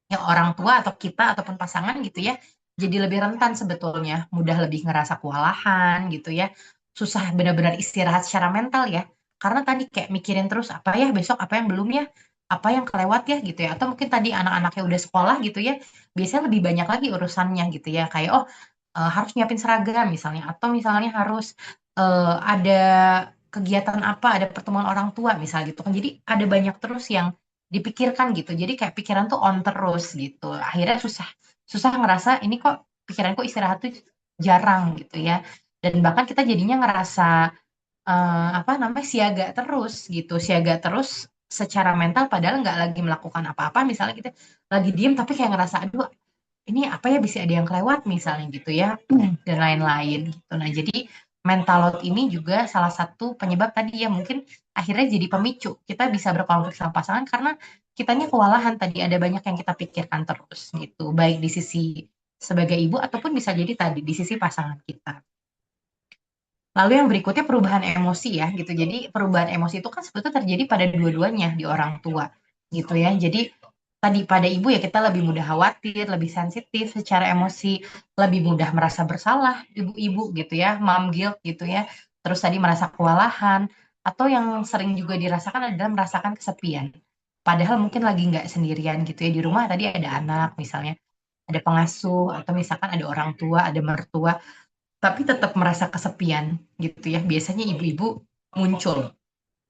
yang orang tua atau kita ataupun pasangan gitu ya jadi lebih rentan sebetulnya mudah lebih ngerasa kewalahan gitu ya susah benar-benar istirahat secara mental ya karena tadi kayak mikirin terus apa ya besok apa yang belum ya apa yang kelewat ya gitu ya atau mungkin tadi anak-anaknya udah sekolah gitu ya biasanya lebih banyak lagi urusannya gitu ya kayak oh harus nyiapin seragam misalnya atau misalnya harus ada kegiatan apa ada pertemuan orang tua misalnya gitu kan jadi ada banyak terus yang dipikirkan gitu. Jadi kayak pikiran tuh on terus gitu. Akhirnya susah susah ngerasa ini kok pikiranku istirahat tuh jarang gitu ya. Dan bahkan kita jadinya ngerasa apa namanya siaga terus gitu. Siaga terus secara mental padahal nggak lagi melakukan apa-apa. Misalnya kita lagi diem tapi kayak ngerasa aduh ini apa ya bisa ada yang kelewat misalnya gitu ya dan lain-lain gitu. Nah, jadi mental load ini juga salah satu penyebab tadi ya mungkin akhirnya jadi pemicu kita bisa berkonflik sama pasangan karena kitanya kewalahan tadi ada banyak yang kita pikirkan terus gitu baik di sisi sebagai ibu ataupun bisa jadi tadi di sisi pasangan kita. Lalu yang berikutnya perubahan emosi ya gitu. Jadi perubahan emosi itu kan sebetulnya terjadi pada dua-duanya di orang tua gitu ya. Jadi tadi pada ibu ya kita lebih mudah khawatir, lebih sensitif secara emosi, lebih mudah merasa bersalah ibu-ibu gitu ya, mom guilt gitu ya. Terus tadi merasa kewalahan atau yang sering juga dirasakan adalah merasakan kesepian. Padahal mungkin lagi nggak sendirian gitu ya di rumah tadi ada anak misalnya, ada pengasuh atau misalkan ada orang tua, ada mertua tapi tetap merasa kesepian gitu ya. Biasanya ibu-ibu muncul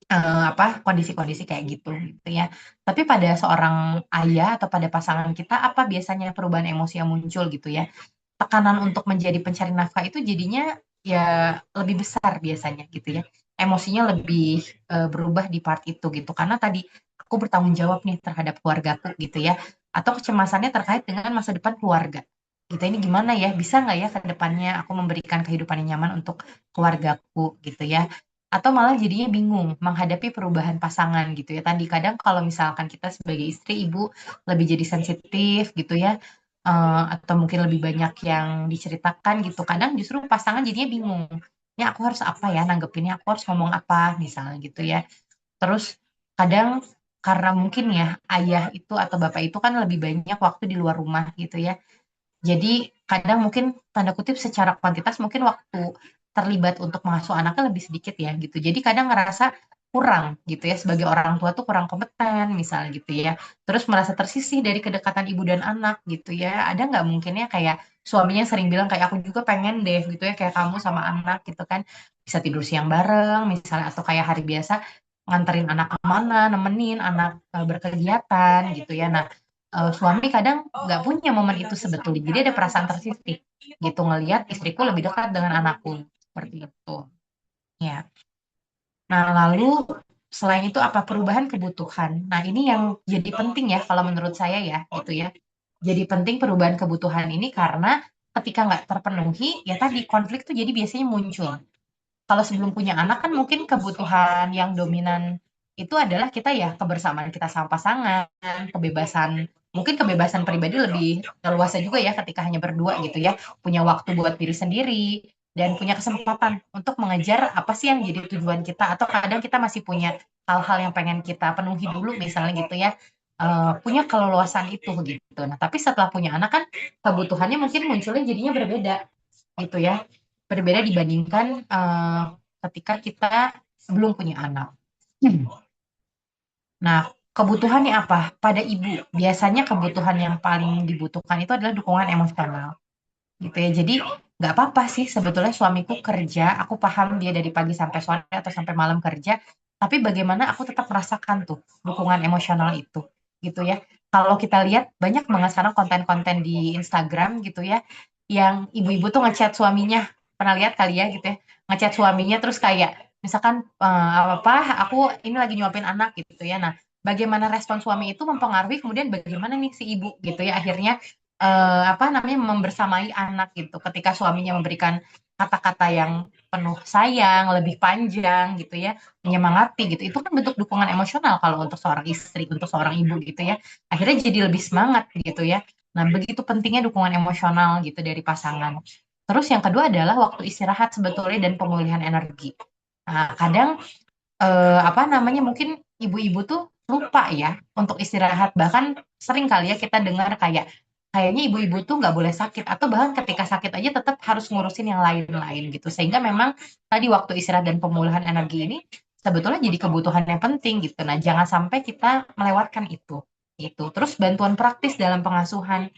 apa kondisi-kondisi kayak gitu ya. Tapi pada seorang ayah atau pada pasangan kita apa biasanya perubahan emosi yang muncul gitu ya. Tekanan untuk menjadi pencari nafkah itu jadinya ya lebih besar biasanya gitu ya. Emosinya lebih berubah di part itu gitu. Karena tadi aku bertanggung jawab nih terhadap keluargaku gitu ya. Atau kecemasannya terkait dengan masa depan keluarga. Kita ini gimana ya? Bisa nggak ya ke depannya aku memberikan kehidupan yang nyaman untuk keluargaku gitu ya. Atau malah jadinya bingung menghadapi perubahan pasangan gitu ya. Tadi kadang kalau misalkan kita sebagai istri, ibu lebih jadi sensitif gitu ya atau mungkin lebih banyak yang diceritakan gitu. Kadang justru pasangan jadinya bingung. Ya aku harus apa ya nanggepinnya, aku harus ngomong apa misalnya gitu ya. Terus kadang karena mungkin ya ayah itu atau bapak itu kan lebih banyak waktu di luar rumah gitu ya. Jadi kadang mungkin tanda kutip secara kuantitas mungkin waktu terlibat untuk mengasuh anaknya lebih sedikit ya gitu. Jadi kadang ngerasa kurang gitu ya sebagai orang tua tuh kurang kompeten misalnya gitu ya. Terus merasa tersisih dari kedekatan ibu dan anak gitu ya. Ada nggak mungkinnya kayak suaminya sering bilang kayak aku juga pengen deh gitu ya kayak kamu sama anak gitu kan bisa tidur siang bareng misalnya atau kayak hari biasa nganterin anak kemana, nemenin anak berkegiatan gitu ya. Nah suami kadang nggak punya momen itu sebetulnya. Jadi ada perasaan tersisih gitu ngelihat istriku lebih dekat dengan anakku seperti itu. Ya. Nah, lalu selain itu apa perubahan kebutuhan? Nah, ini yang jadi penting ya kalau menurut saya ya gitu ya. Jadi penting perubahan kebutuhan ini karena ketika nggak terpenuhi, ya tadi konflik tuh jadi biasanya muncul. Kalau sebelum punya anak kan mungkin kebutuhan yang dominan itu adalah kita ya kebersamaan kita sama pasangan, kebebasan, mungkin kebebasan pribadi lebih leluasa juga ya ketika hanya berdua gitu ya, punya waktu buat diri sendiri dan punya kesempatan untuk mengejar apa sih yang jadi tujuan kita atau kadang kita masih punya hal-hal yang pengen kita penuhi dulu misalnya gitu ya. Punya keleluasan itu gitu. Nah, tapi setelah punya anak kan kebutuhannya mungkin munculnya jadinya berbeda gitu ya berbeda dibandingkan ketika kita belum punya anak. Nah, kebutuhannya apa? Pada ibu, biasanya kebutuhan yang paling dibutuhkan itu adalah dukungan emosional, gitu ya. Jadi nggak apa-apa sih sebetulnya suamiku kerja, aku paham dia dari pagi sampai sore atau sampai malam kerja, tapi bagaimana aku tetap merasakan tuh dukungan emosional itu, gitu ya. Kalau kita lihat banyak banget sekarang konten-konten di Instagram gitu ya, yang ibu-ibu tuh ngechat suaminya, pernah lihat kali ya gitu ya, ngechat suaminya terus kayak misalkan aku ini lagi nyuapin anak gitu ya. Nah, bagaimana respon suami itu mempengaruhi kemudian bagaimana nih si ibu gitu ya akhirnya membersamai anak gitu. Ketika suaminya memberikan kata-kata yang penuh sayang, lebih panjang gitu ya, menyemangati gitu. Itu kan bentuk dukungan emosional kalau untuk seorang istri, untuk seorang ibu gitu ya. Akhirnya jadi lebih semangat gitu ya. Nah, begitu pentingnya dukungan emosional gitu dari pasangan. Terus yang kedua adalah waktu istirahat sebetulnya dan pemulihan energi. Nah, kadang mungkin ibu-ibu tuh lupa ya untuk istirahat. Bahkan sering kali ya kita dengar kayaknya ibu-ibu tuh nggak boleh sakit atau bahkan ketika sakit aja tetap harus ngurusin yang lain-lain gitu. Sehingga memang tadi waktu istirahat dan pemulihan energi ini sebetulnya jadi kebutuhan yang penting gitu. Nah, jangan sampai kita melewatkan itu. Itu. Terus bantuan praktis dalam pengasuhan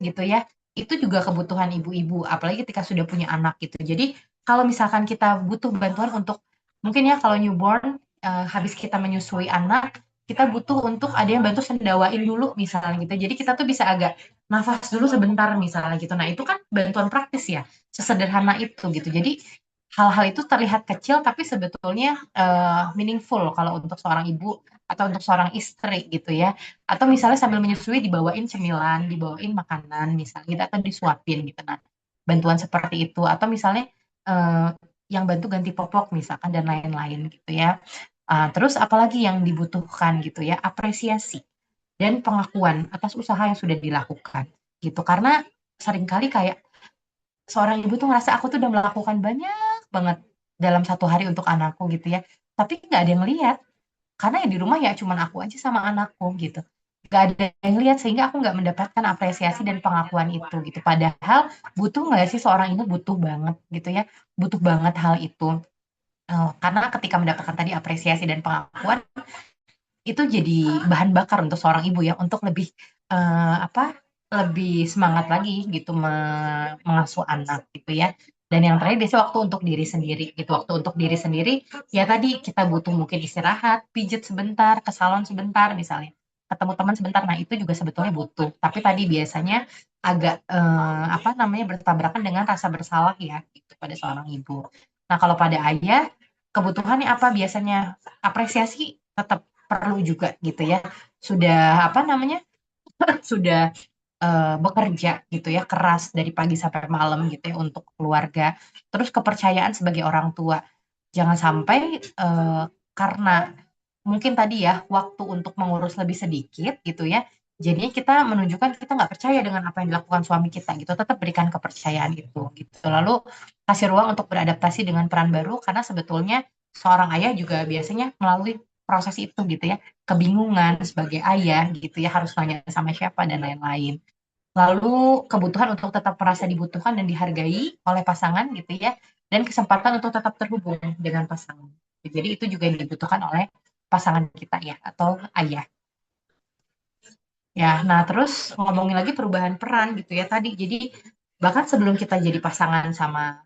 gitu ya. Itu juga kebutuhan ibu-ibu, apalagi ketika sudah punya anak gitu. Jadi kalau misalkan kita butuh bantuan untuk mungkin ya kalau newborn habis kita menyusui anak, kita butuh untuk ada yang bantu sendawain dulu misalnya gitu. Jadi kita tuh bisa agak nafas dulu sebentar misalnya gitu. Nah, itu kan bantuan praktis ya, sesederhana itu gitu. Jadi hal-hal itu terlihat kecil tapi sebetulnya meaningful kalau untuk seorang ibu atau untuk seorang istri gitu ya. Atau misalnya sambil menyusui dibawain cemilan, dibawain makanan misalnya gitu, atau disuapin gitu. Nah, bantuan seperti itu atau misalnya eh, yang bantu ganti popok misalkan dan lain-lain gitu ya. Terus apalagi yang dibutuhkan gitu ya, apresiasi dan pengakuan atas usaha yang sudah dilakukan gitu. Karena seringkali kayak seorang ibu tuh ngerasa aku tuh udah melakukan banyak banget dalam satu hari untuk anakku gitu ya. Tapi nggak ada yang lihat karena ya di rumah ya cuman aku aja sama anakku gitu. Gak ada yang lihat sehingga aku nggak mendapatkan apresiasi dan pengakuan itu gitu. Padahal butuh nggak sih seorang ibu butuh banget gitu ya, butuh banget hal itu. Karena ketika mendapatkan tadi apresiasi dan pengakuan itu jadi bahan bakar untuk seorang ibu ya untuk lebih eh, apa lebih semangat lagi gitu mengasuh anak gitu ya. Dan yang terakhir biasanya waktu untuk diri sendiri gitu. Waktu untuk diri sendiri ya tadi kita butuh mungkin istirahat, pijet sebentar, ke salon sebentar misalnya. Ketemu teman sebentar. Nah, itu juga sebetulnya butuh. Tapi tadi biasanya agak bertabrakan dengan rasa bersalah ya gitu pada seorang ibu. Nah, kalau pada ayah kebutuhannya apa biasanya? Apresiasi tetap perlu juga gitu ya. Sudah sudah bekerja gitu ya keras dari pagi sampai malam gitu ya untuk keluarga. Terus kepercayaan sebagai orang tua. Jangan sampai karena mungkin tadi ya waktu untuk mengurus lebih sedikit gitu ya. Jadinya kita menunjukkan kita nggak percaya dengan apa yang dilakukan suami kita gitu. Tetap berikan kepercayaan itu gitu. Lalu kasih ruang untuk beradaptasi dengan peran baru karena sebetulnya seorang ayah juga biasanya melalui proses itu gitu ya. Kebingungan sebagai ayah gitu ya harus nanya sama siapa dan lain-lain. Lalu kebutuhan untuk tetap merasa dibutuhkan dan dihargai oleh pasangan gitu ya. Dan kesempatan untuk tetap terhubung dengan pasangan. Jadi itu juga yang dibutuhkan oleh pasangan kita ya atau ayah. Ya, nah terus ngomongin lagi perubahan peran gitu ya tadi. Jadi bahkan sebelum kita jadi pasangan sama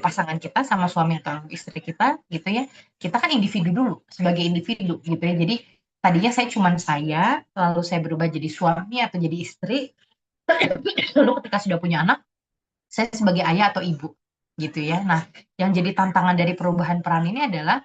pasangan kita sama suami atau istri kita gitu ya, kita kan individu dulu sebagai individu gitu ya. Jadi tadinya saya cuman saya, lalu saya berubah jadi suami atau jadi istri, lalu ketika sudah punya anak, saya sebagai ayah atau ibu gitu ya. Nah, yang jadi tantangan dari perubahan peran ini adalah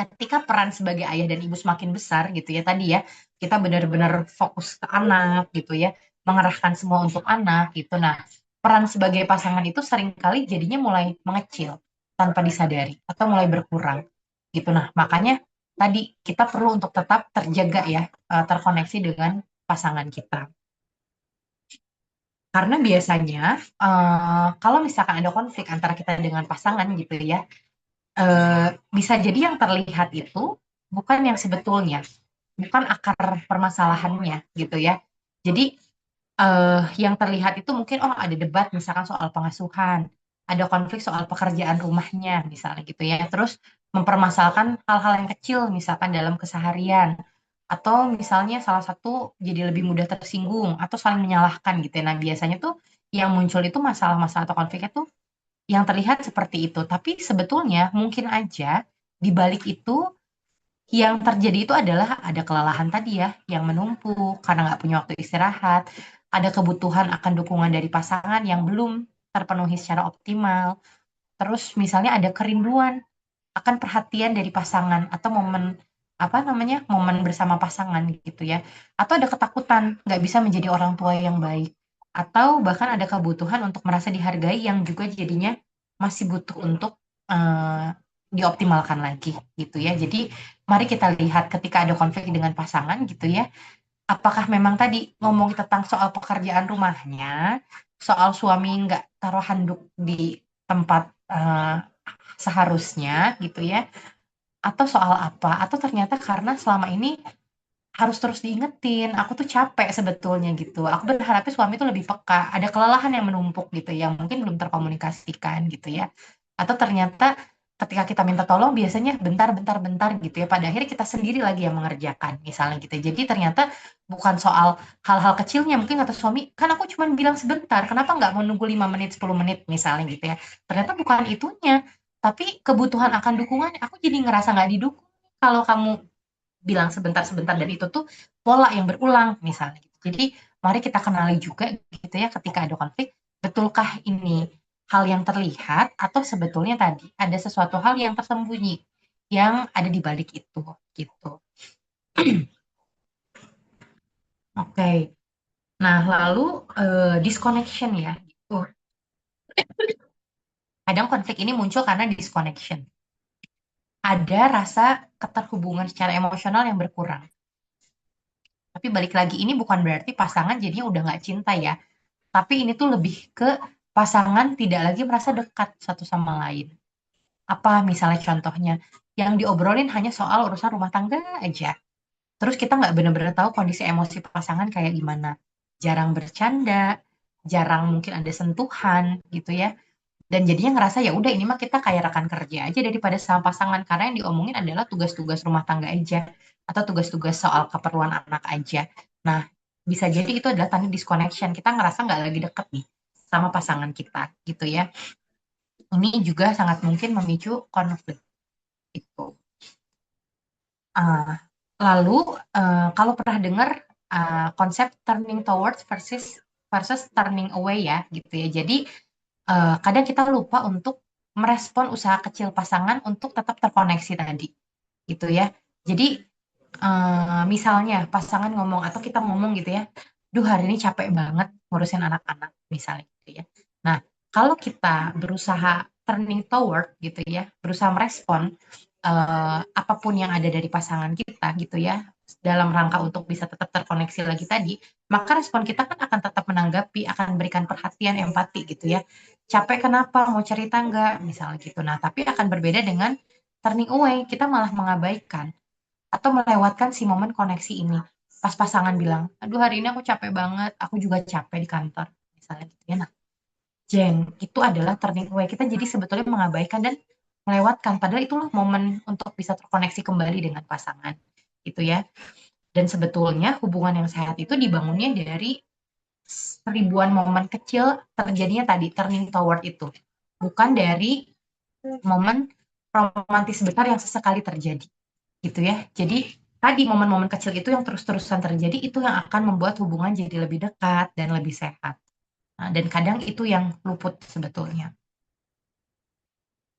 ketika peran sebagai ayah dan ibu semakin besar gitu ya tadi ya kita benar-benar fokus ke anak gitu ya mengerahkan semua untuk anak gitu. Nah, peran sebagai pasangan itu seringkali jadinya mulai mengecil tanpa disadari atau mulai berkurang gitu. Nah, makanya tadi kita perlu untuk tetap terjaga ya terkoneksi dengan pasangan kita karena biasanya kalau misalkan ada konflik antara kita dengan pasangan gitu ya bisa jadi yang terlihat itu bukan yang sebetulnya, bukan akar permasalahannya gitu ya. Jadi yang terlihat itu mungkin oh ada debat misalkan soal pengasuhan, ada konflik soal pekerjaan rumahnya misalnya gitu ya. Terus mempermasalahkan hal-hal yang kecil misalkan dalam keseharian atau misalnya salah satu jadi lebih mudah tersinggung atau saling menyalahkan gitu ya. Nah, biasanya tuh yang muncul itu masalah-masalah atau konfliknya tuh yang terlihat seperti itu. Tapi sebetulnya mungkin aja di balik itu yang terjadi itu adalah ada kelelahan tadi ya, yang menumpuk karena nggak punya waktu istirahat, ada kebutuhan akan dukungan dari pasangan yang belum terpenuhi secara optimal, terus misalnya ada kerinduan akan perhatian dari pasangan atau momen apa namanya momen bersama pasangan gitu ya, atau ada ketakutan nggak bisa menjadi orang tua yang baik, atau bahkan ada kebutuhan untuk merasa dihargai yang juga jadinya masih butuh untuk eh, dioptimalkan lagi gitu ya. Jadi mari kita lihat ketika ada konflik dengan pasangan gitu ya, apakah memang tadi ngomong tentang soal pekerjaan rumahnya, soal suami nggak taruh handuk di tempat seharusnya gitu ya, atau soal apa, atau ternyata karena selama ini harus terus diingetin, aku tuh capek sebetulnya gitu. Aku berharapnya suami tuh lebih peka, ada kelelahan yang menumpuk gitu yang mungkin belum terkomunikasikan gitu ya. Atau ternyata ketika kita minta tolong biasanya bentar bentar bentar gitu ya. Pada akhirnya kita sendiri lagi yang mengerjakan misalnya gitu. Jadi ternyata bukan soal hal-hal kecilnya, mungkin kata suami, kan aku cuma bilang sebentar, kenapa nggak mau nunggu 5 menit 10 menit misalnya gitu ya. Ternyata bukan itunya, tapi kebutuhan akan dukungan, aku jadi ngerasa nggak didukung kalau kamu bilang sebentar-sebentar, dan itu tuh pola yang berulang misalnya gitu. Jadi mari kita kenali juga gitu ya, ketika ada konflik, betulkah ini hal yang terlihat atau sebetulnya tadi ada sesuatu hal yang tersembunyi yang ada di balik itu gitu. Oke. Nah, lalu disconnection ya. Gitu. Kadang konflik ini muncul karena disconnection. Ada rasa keterhubungan secara emosional yang berkurang. Tapi balik lagi, ini bukan berarti pasangan jadinya udah nggak cinta ya. Tapi ini tuh lebih ke pasangan tidak lagi merasa dekat satu sama lain. Apa misalnya contohnya, yang diobrolin hanya soal urusan rumah tangga aja. Terus kita nggak benar-benar tahu kondisi emosi pasangan kayak gimana. Jarang bercanda, jarang mungkin ada sentuhan gitu ya. Dan jadinya ngerasa ya udah ini mah kita kayak rekan kerja aja daripada sama pasangan, karena yang diomongin adalah tugas-tugas rumah tangga aja atau tugas-tugas soal keperluan anak aja. Nah, bisa jadi itu adalah tanda disconnection. Kita ngerasa nggak lagi deket nih sama pasangan kita gitu ya. Ini juga sangat mungkin memicu konflik itu. Ah, lalu kalau pernah dengar konsep turning towards versus versus turning away ya gitu ya. Jadi kadang kita lupa untuk merespon usaha kecil pasangan untuk tetap terkoneksi tadi, gitu ya. Jadi misalnya pasangan ngomong atau kita ngomong gitu ya, duh hari ini capek banget ngurusin anak-anak misalnya gitu ya. Nah, kalau kita berusaha turning toward gitu ya, berusaha merespon apapun yang ada dari pasangan kita gitu ya, dalam rangka untuk bisa tetap terkoneksi lagi tadi, maka respon kita kan akan tetap menanggapi, akan berikan perhatian, empati gitu ya. Capek kenapa? Mau cerita nggak? Misalnya gitu. Nah, tapi akan berbeda dengan turning away, kita malah mengabaikan atau melewatkan si momen koneksi ini. Pas pasangan bilang, aduh hari ini aku capek banget, aku juga capek di kantor. Misalnya gitu ya. Nah, jeng, itu adalah turning away. Kita jadi sebetulnya mengabaikan dan melewatkan. Padahal itulah momen untuk bisa terkoneksi kembali dengan pasangan. Gitu ya. Dan sebetulnya hubungan yang sehat itu dibangunnya dari ribuan momen kecil terjadinya tadi, turning toward itu. Bukan dari momen romantis besar yang sesekali terjadi. Gitu ya. Jadi tadi momen-momen kecil itu yang terus-terusan terjadi itu yang akan membuat hubungan jadi lebih dekat dan lebih sehat. Nah, dan kadang itu yang luput sebetulnya.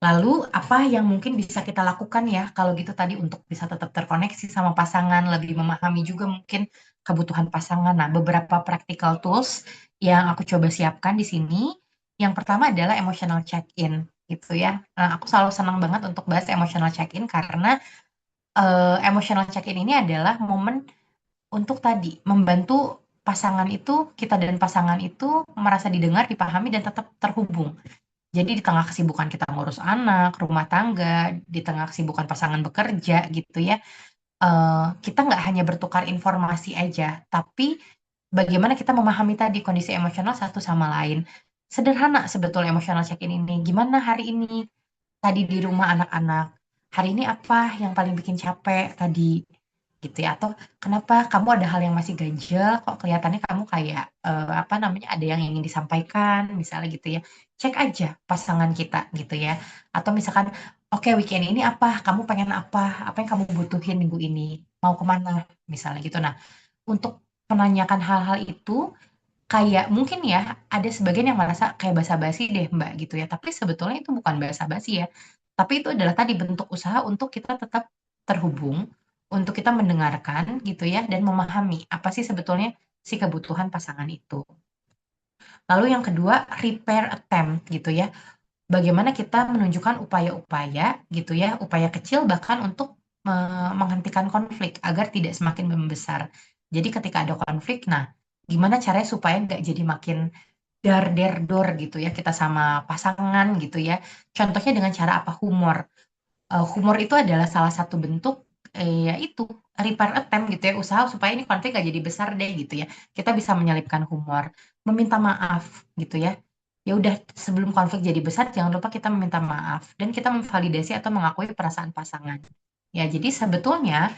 Lalu apa yang mungkin bisa kita lakukan ya kalau gitu tadi untuk bisa tetap terkoneksi sama pasangan, lebih memahami juga mungkin kebutuhan pasangan. Nah, beberapa practical tools yang aku coba siapkan di sini. Yang pertama adalah emotional check-in gitu ya. Nah, aku selalu senang banget untuk bahas emotional check-in karena emotional check-in ini adalah momen untuk tadi membantu pasangan itu, kita dan pasangan itu merasa didengar, dipahami dan tetap terhubung. Jadi di tengah kesibukan kita ngurus anak, rumah tangga, di tengah kesibukan pasangan bekerja gitu ya, kita nggak hanya bertukar informasi aja, tapi bagaimana kita memahami tadi kondisi emosional satu sama lain. Sederhana sebetulnya emotional check-in ini. Gimana hari ini tadi di rumah anak-anak? Hari ini apa yang paling bikin capek tadi? Gitu ya, atau kenapa kamu ada hal yang masih ganjel, kok kelihatannya kamu kayak apa namanya, ada yang ingin disampaikan misalnya gitu ya, cek aja pasangan kita gitu ya. Atau misalkan, oke weekend ini apa kamu pengen, apa yang kamu butuhin minggu ini, mau kemana misalnya gitu. Nah, untuk menanyakan hal-hal itu, kayak mungkin ya ada sebagian yang merasa kayak basa-basi deh Mbak gitu ya, tapi sebetulnya itu bukan basa-basi ya, Tapi itu adalah tadi bentuk usaha untuk kita tetap terhubung, untuk kita mendengarkan gitu ya, dan memahami apa sih sebetulnya si kebutuhan pasangan itu. Lalu yang kedua, repair attempt gitu ya. Bagaimana kita menunjukkan upaya-upaya gitu ya, upaya kecil bahkan untuk menghentikan konflik agar tidak semakin membesar. Jadi ketika ada konflik, nah gimana caranya supaya nggak jadi makin dar der dor gitu ya kita sama pasangan gitu ya. Contohnya dengan cara apa? Humor. Humor itu adalah salah satu bentuk yaitu repair attempt gitu ya, usaha supaya ini konflik gak jadi besar deh gitu ya. Kita bisa menyelipkan humor, meminta maaf gitu ya. Ya udah sebelum konflik jadi besar jangan lupa kita meminta maaf dan kita memvalidasi atau mengakui perasaan pasangan. Ya, jadi sebetulnya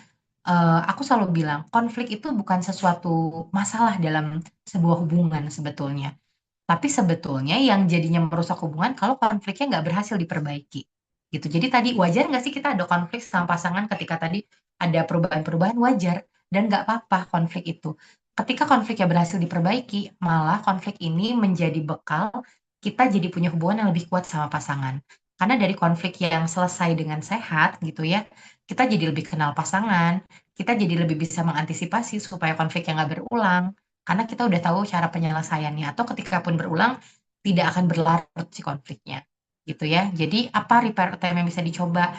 aku selalu bilang konflik itu bukan sesuatu masalah dalam sebuah hubungan sebetulnya. Tapi sebetulnya yang jadinya merusak hubungan kalau konfliknya nggak berhasil diperbaiki. Gitu. Jadi tadi wajar nggak sih kita ada konflik sama pasangan ketika tadi ada perubahan-perubahan wajar dan nggak apa-apa konflik itu. Ketika konfliknya berhasil diperbaiki, malah konflik ini menjadi bekal kita jadi punya hubungan yang lebih kuat sama pasangan. Karena dari konflik yang selesai dengan sehat gitu ya, kita jadi lebih kenal pasangan, kita jadi lebih bisa mengantisipasi supaya konflik yang nggak berulang karena kita udah tahu cara penyelesaiannya atau ketika pun berulang tidak akan berlarut si konfliknya gitu ya. Jadi apa repair attempt yang bisa dicoba?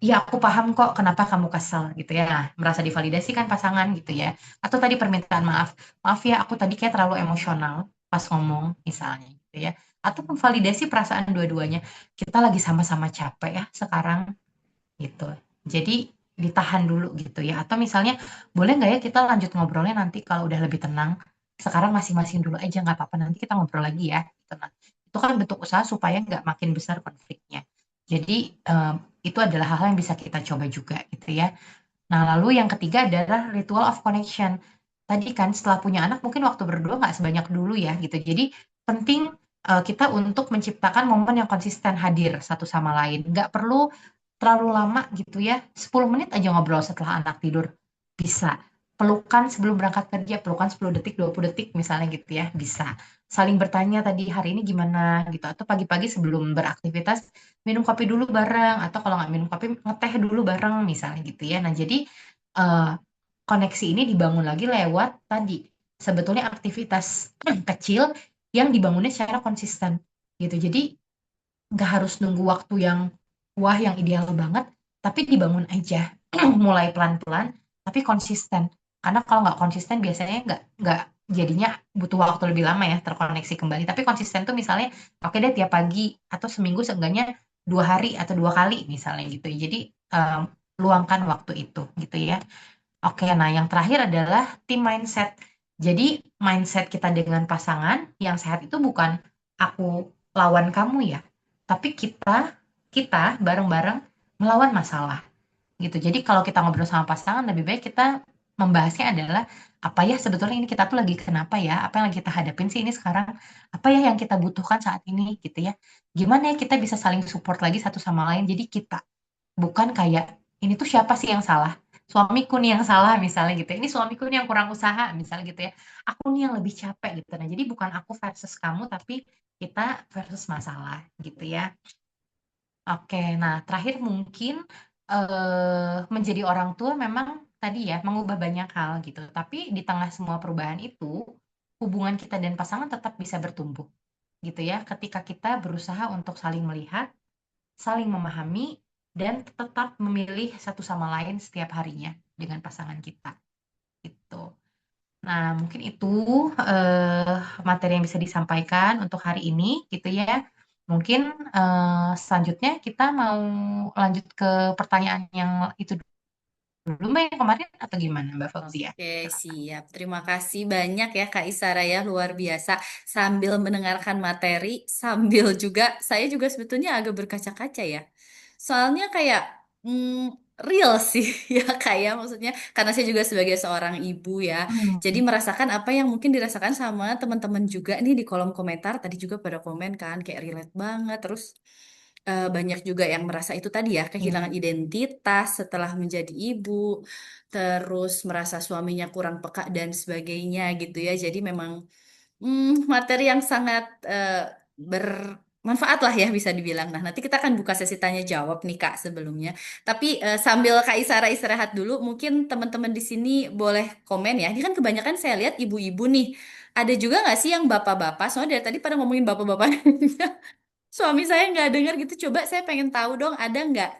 Ya aku paham kok kenapa kamu kesel gitu ya. Nah, merasa divalidasi kan pasangan gitu ya. Atau tadi permintaan maaf. Maaf ya aku tadi kayak terlalu emosional pas ngomong misalnya gitu ya. Atau memvalidasi perasaan dua-duanya. Kita lagi sama-sama capek ya sekarang gitu. Jadi ditahan dulu gitu ya. Atau misalnya boleh nggak ya kita lanjut ngobrolnya nanti kalau udah lebih tenang. Sekarang masing-masing dulu aja nggak apa-apa nanti kita ngobrol lagi ya. Gitu. Nah, itu kan bentuk usaha supaya nggak makin besar konfliknya. Jadi itu adalah hal yang bisa kita coba juga gitu ya. Nah lalu yang ketiga adalah ritual of connection. Tadi kan setelah punya anak mungkin waktu berdua nggak sebanyak dulu ya gitu. Jadi penting kita untuk menciptakan momen yang konsisten hadir satu sama lain. Nggak perlu terlalu lama gitu ya. 10 menit aja ngobrol setelah anak tidur. Bisa. Pelukan sebelum berangkat kerja, pelukan 10 detik, 20 detik misalnya gitu ya. Bisa. Saling bertanya tadi hari ini gimana gitu. Atau pagi-pagi sebelum beraktivitas minum kopi dulu bareng. Atau kalau nggak minum kopi, ngeteh dulu bareng misalnya gitu ya. Nah jadi eh, koneksi ini dibangun lagi lewat tadi. Sebetulnya aktivitas kecil yang dibangunnya secara konsisten gitu. Jadi nggak harus nunggu waktu yang wah yang ideal banget, tapi dibangun aja, mulai pelan-pelan, tapi konsisten. Karena kalau nggak konsisten biasanya nggak jadinya butuh waktu lebih lama ya terkoneksi kembali. Tapi konsisten tuh misalnya oke deh tiap pagi atau seminggu seenggaknya 2 hari atau 2 kali misalnya gitu. Jadi em, luangkan waktu itu gitu ya. Oke, nah yang terakhir adalah team mindset. Jadi mindset kita dengan pasangan yang sehat itu bukan aku lawan kamu ya, tapi kita bareng-bareng melawan masalah gitu. Jadi kalau kita ngobrol sama pasangan lebih baik kita membahasnya adalah apa ya sebetulnya ini kita tuh lagi kenapa ya? Apa yang lagi kita hadapin sih ini sekarang? Apa ya yang kita butuhkan saat ini gitu ya? Gimana ya kita bisa saling support lagi satu sama lain? Jadi kita bukan kayak ini tuh siapa sih yang salah? Suamiku nih yang salah misalnya gitu. Ini suamiku nih yang kurang usaha misalnya gitu ya. Aku nih yang lebih capek gitu. Nah, jadi bukan aku versus kamu tapi kita versus masalah gitu ya. Oke, nah terakhir mungkin menjadi orang tua memang tadi ya mengubah banyak hal gitu. Tapi di tengah semua perubahan itu, hubungan kita dan pasangan tetap bisa bertumbuh gitu ya. Ketika kita berusaha untuk saling melihat, saling memahami, dan tetap memilih satu sama lain setiap harinya dengan pasangan kita gitu. Nah, mungkin itu eh, materi yang bisa disampaikan untuk hari ini gitu ya. Mungkin selanjutnya kita mau lanjut ke pertanyaan yang itu dulu Mbak yang kemarin atau gimana Mbak Fauzia? Oke, siap. Terima kasih banyak ya Kak Isara ya, luar biasa. Sambil mendengarkan materi, sambil juga, saya juga sebetulnya agak berkaca-kaca ya. Soalnya kayak real sih ya kayak maksudnya karena saya juga sebagai seorang ibu ya. Jadi Hmm, merasakan apa yang mungkin dirasakan sama teman-teman juga nih di kolom komentar tadi juga pada komen kan kayak relate banget terus banyak juga yang merasa itu tadi ya kehilangan iya. identitas setelah menjadi ibu, terus merasa suaminya kurang peka dan sebagainya gitu ya. Jadi memang materi yang sangat manfaat lah ya bisa dibilang. Nah, nanti kita akan buka sesi tanya jawab nih Kak sebelumnya. Tapi sambil Kak Isara istirahat dulu, mungkin teman-teman di sini boleh komen ya. Ini kan kebanyakan saya lihat ibu-ibu nih. Ada juga nggak sih yang bapak-bapak? Soalnya dari tadi pada ngomongin bapak-bapak. Suami saya nggak dengar gitu. Coba saya pengen tahu dong, ada nggak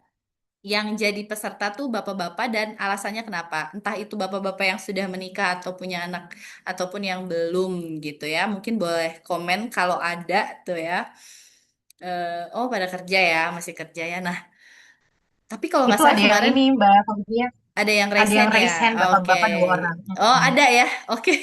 yang jadi peserta tuh bapak-bapak dan alasannya kenapa? Entah itu bapak-bapak yang sudah menikah atau punya anak ataupun yang belum gitu ya. Mungkin boleh komen kalau ada tuh ya. Oh, pada kerja ya, masih kerja ya. Nah, tapi kalau nggak Itu salah ada yang kemarin ini Mbak Fauzia, ada yang ada resen yang ya. raise hand Oke. bapak-bapak 2 orang. Oh, ada ya. Oke.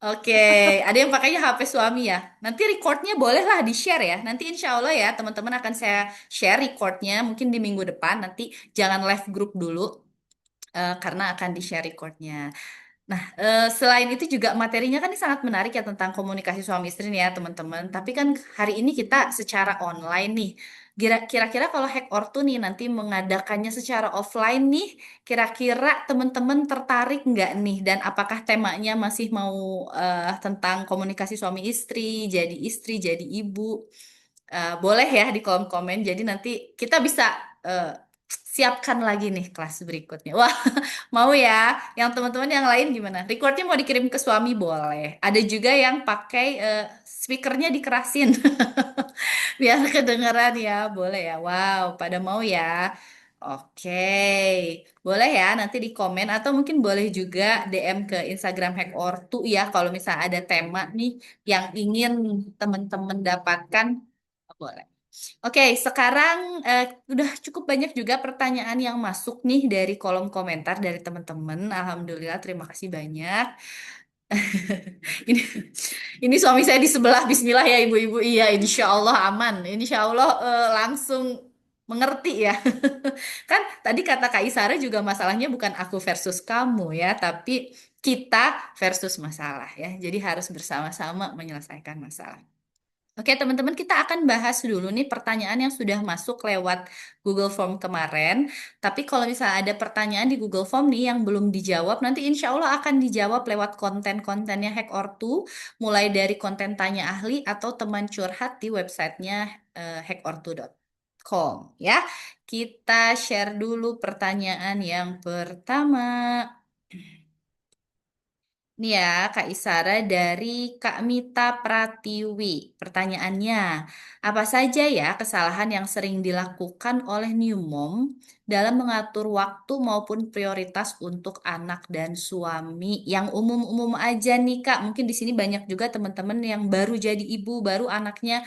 Oke, ada yang pakainya HP suami ya. Nanti recordnya bolehlah di-share ya. Nanti insya Allah ya, teman-teman akan saya share recordnya mungkin di minggu depan. Nanti jangan live group dulu, karena akan di-share recordnya. Nah, selain itu juga materinya kan ini sangat menarik ya tentang komunikasi suami istri nih ya teman-teman. Tapi kan hari ini kita secara online nih. Kira-kira kalau Hack Ortu nih nanti mengadakannya secara offline nih, kira-kira teman-teman tertarik nggak nih? Dan apakah temanya masih mau tentang komunikasi suami istri, jadi ibu? Boleh ya di kolom komen. Jadi nanti kita bisa eh, siapkan lagi nih kelas berikutnya. Wah, mau ya. Yang teman-teman yang lain gimana? Recordnya mau dikirim ke suami boleh. Ada juga yang pakai speakernya dikerasin biar kedengeran ya. Boleh ya. Wow, pada mau ya. Oke, boleh ya nanti di komen atau mungkin boleh juga DM ke Instagram Hack Ortu ya kalau misalnya ada tema nih yang ingin teman-teman dapatkan, boleh. Oke, sekarang udah cukup banyak juga pertanyaan yang masuk nih dari kolom komentar dari teman-teman. Alhamdulillah, terima kasih banyak. Ini, ini suami saya di sebelah. Bismillah ya ibu-ibu. Iya, insya Allah aman. Insya Allah langsung mengerti ya. Kan tadi kata Kak Isara juga masalahnya bukan aku versus kamu ya, tapi kita versus masalah ya. Jadi harus bersama-sama menyelesaikan masalah. Oke, teman-teman, kita akan bahas dulu nih pertanyaan yang sudah masuk lewat Google Form kemarin. Tapi kalau misalnya ada pertanyaan di Google Form nih yang belum dijawab, nanti insya Allah akan dijawab lewat konten-kontennya Hack Ortu, mulai dari konten tanya ahli atau teman curhat di websitenya hackortu.com ya. Kita share dulu pertanyaan yang pertama. Nih ya, Kak Isara dari Kak Mita Pratiwi. Pertanyaannya, apa saja ya kesalahan yang sering dilakukan oleh new mom dalam mengatur waktu maupun prioritas untuk anak dan suami? Yang umum-umum aja nih, Kak. Mungkin di sini banyak juga teman-teman yang baru jadi ibu, baru anaknya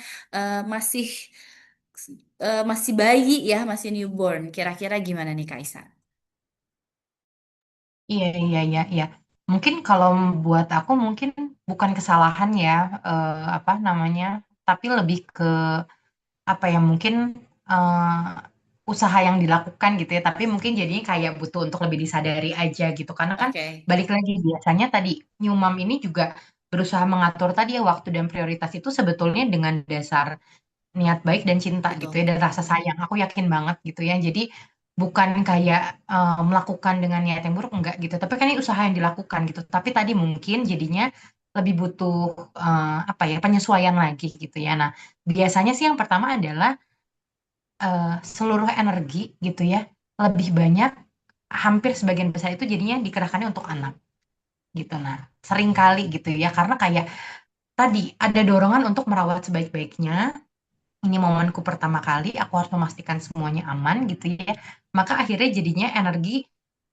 masih bayi ya, masih newborn. Kira-kira gimana nih, Kak Isara? Iya, iya, iya, iya. Mungkin kalau buat aku mungkin bukan kesalahan ya, apa namanya, tapi lebih ke apa ya mungkin eh, usaha yang dilakukan gitu ya. Tapi mungkin jadinya kayak butuh untuk lebih disadari aja gitu. Karena kan Oke, balik lagi biasanya tadi new mom ini juga berusaha mengatur tadi ya waktu dan prioritas itu sebetulnya dengan dasar niat baik dan cinta gitu ya betul. dan rasa sayang aku yakin banget gitu ya jadi bukan kayak melakukan dengan niat yang buruk enggak gitu tapi kan ini usaha yang dilakukan gitu tapi tadi mungkin jadinya lebih butuh apa ya penyesuaian lagi gitu ya nah biasanya sih yang pertama adalah seluruh energi gitu ya lebih banyak hampir sebagian besar itu jadinya dikerahkannya untuk anak gitu nah sering kali gitu ya karena kayak tadi ada dorongan untuk merawat sebaik-baiknya ini momenku pertama kali, aku harus memastikan semuanya aman gitu ya. Maka akhirnya jadinya energi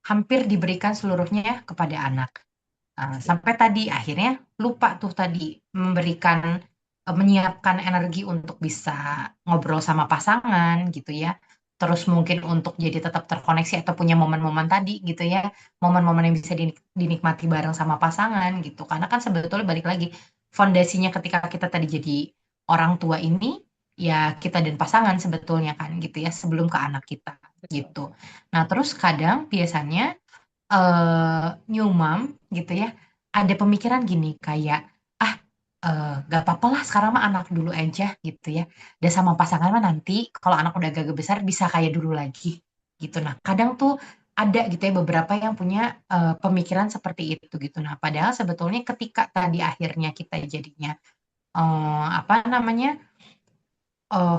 hampir diberikan seluruhnya kepada anak. Sampai tadi akhirnya lupa tuh tadi memberikan, menyiapkan energi untuk bisa ngobrol sama pasangan gitu ya. Terus mungkin untuk jadi tetap terkoneksi atau punya momen-momen tadi gitu ya. Momen-momen yang bisa dinikmati bareng sama pasangan gitu. Karena kan sebetulnya balik lagi, fondasinya ketika kita tadi jadi orang tua ini ya kita dan pasangan sebetulnya kan gitu ya sebelum ke anak kita Betul. gitu. Nah, terus kadang biasanya new mom gitu ya ada pemikiran gini kayak ah gak apa-apa lah sekarang mah anak dulu aja gitu ya dan sama pasangan mah nanti kalau anak udah agak besar bisa kayak dulu lagi gitu nah kadang tuh ada gitu ya beberapa yang punya pemikiran seperti itu gitu nah padahal sebetulnya ketika tadi akhirnya kita jadinya apa namanya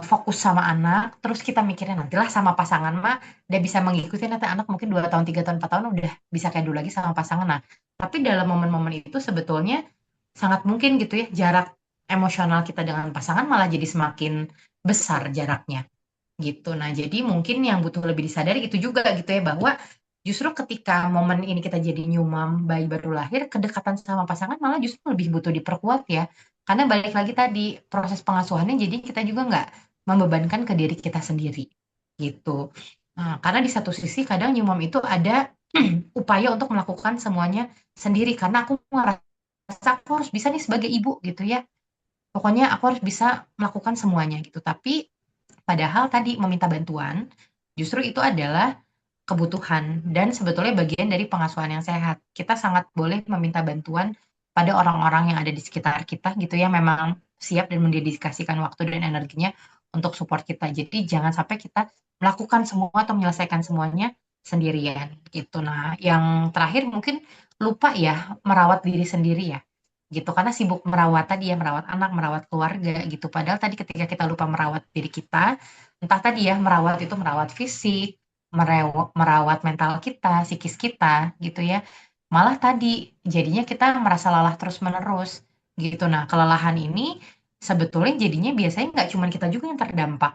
fokus sama anak, terus kita mikirnya nantilah sama pasangan mah dia bisa mengikuti, nanti anak mungkin 2 tahun, 3 tahun, 4 tahun udah bisa kayak dulu lagi sama pasangan. Nah, tapi dalam momen-momen itu sebetulnya sangat mungkin gitu ya, jarak emosional kita dengan pasangan malah jadi semakin besar Betul. jaraknya gitu. Nah, jadi mungkin yang butuh lebih disadari itu juga gitu ya, bahwa justru ketika momen ini kita jadi nyumam bayi baru lahir, kedekatan sama pasangan malah justru lebih butuh diperkuat ya. Karena balik lagi tadi proses pengasuhannya, jadi kita juga nggak membebankan ke diri kita sendiri gitu. Nah, karena di satu sisi kadang nyumam itu ada upaya untuk melakukan semuanya sendiri, karena aku ngerasa aku harus bisa nih sebagai ibu gitu ya. Pokoknya aku harus bisa melakukan semuanya gitu. Tapi padahal tadi meminta bantuan justru itu adalah kebutuhan dan sebetulnya bagian dari pengasuhan yang sehat. Kita sangat boleh meminta bantuan pada orang-orang yang ada di sekitar kita gitu ya, memang siap dan mendedikasikan waktu dan energinya untuk support kita. Jadi jangan sampai kita melakukan semua atau menyelesaikan semuanya sendirian gitu. Nah, yang terakhir mungkin lupa ya merawat diri sendiri ya. Gitu karena sibuk merawat tadi ya, merawat anak, merawat keluarga gitu. Padahal tadi ketika kita lupa merawat diri kita, entah tadi ya merawat itu merawat fisik, merawat mental kita, psikis kita gitu ya. Malah tadi jadinya kita merasa lelah terus-menerus gitu. Nah, kelelahan ini sebetulnya jadinya biasanya nggak cuma kita juga yang terdampak.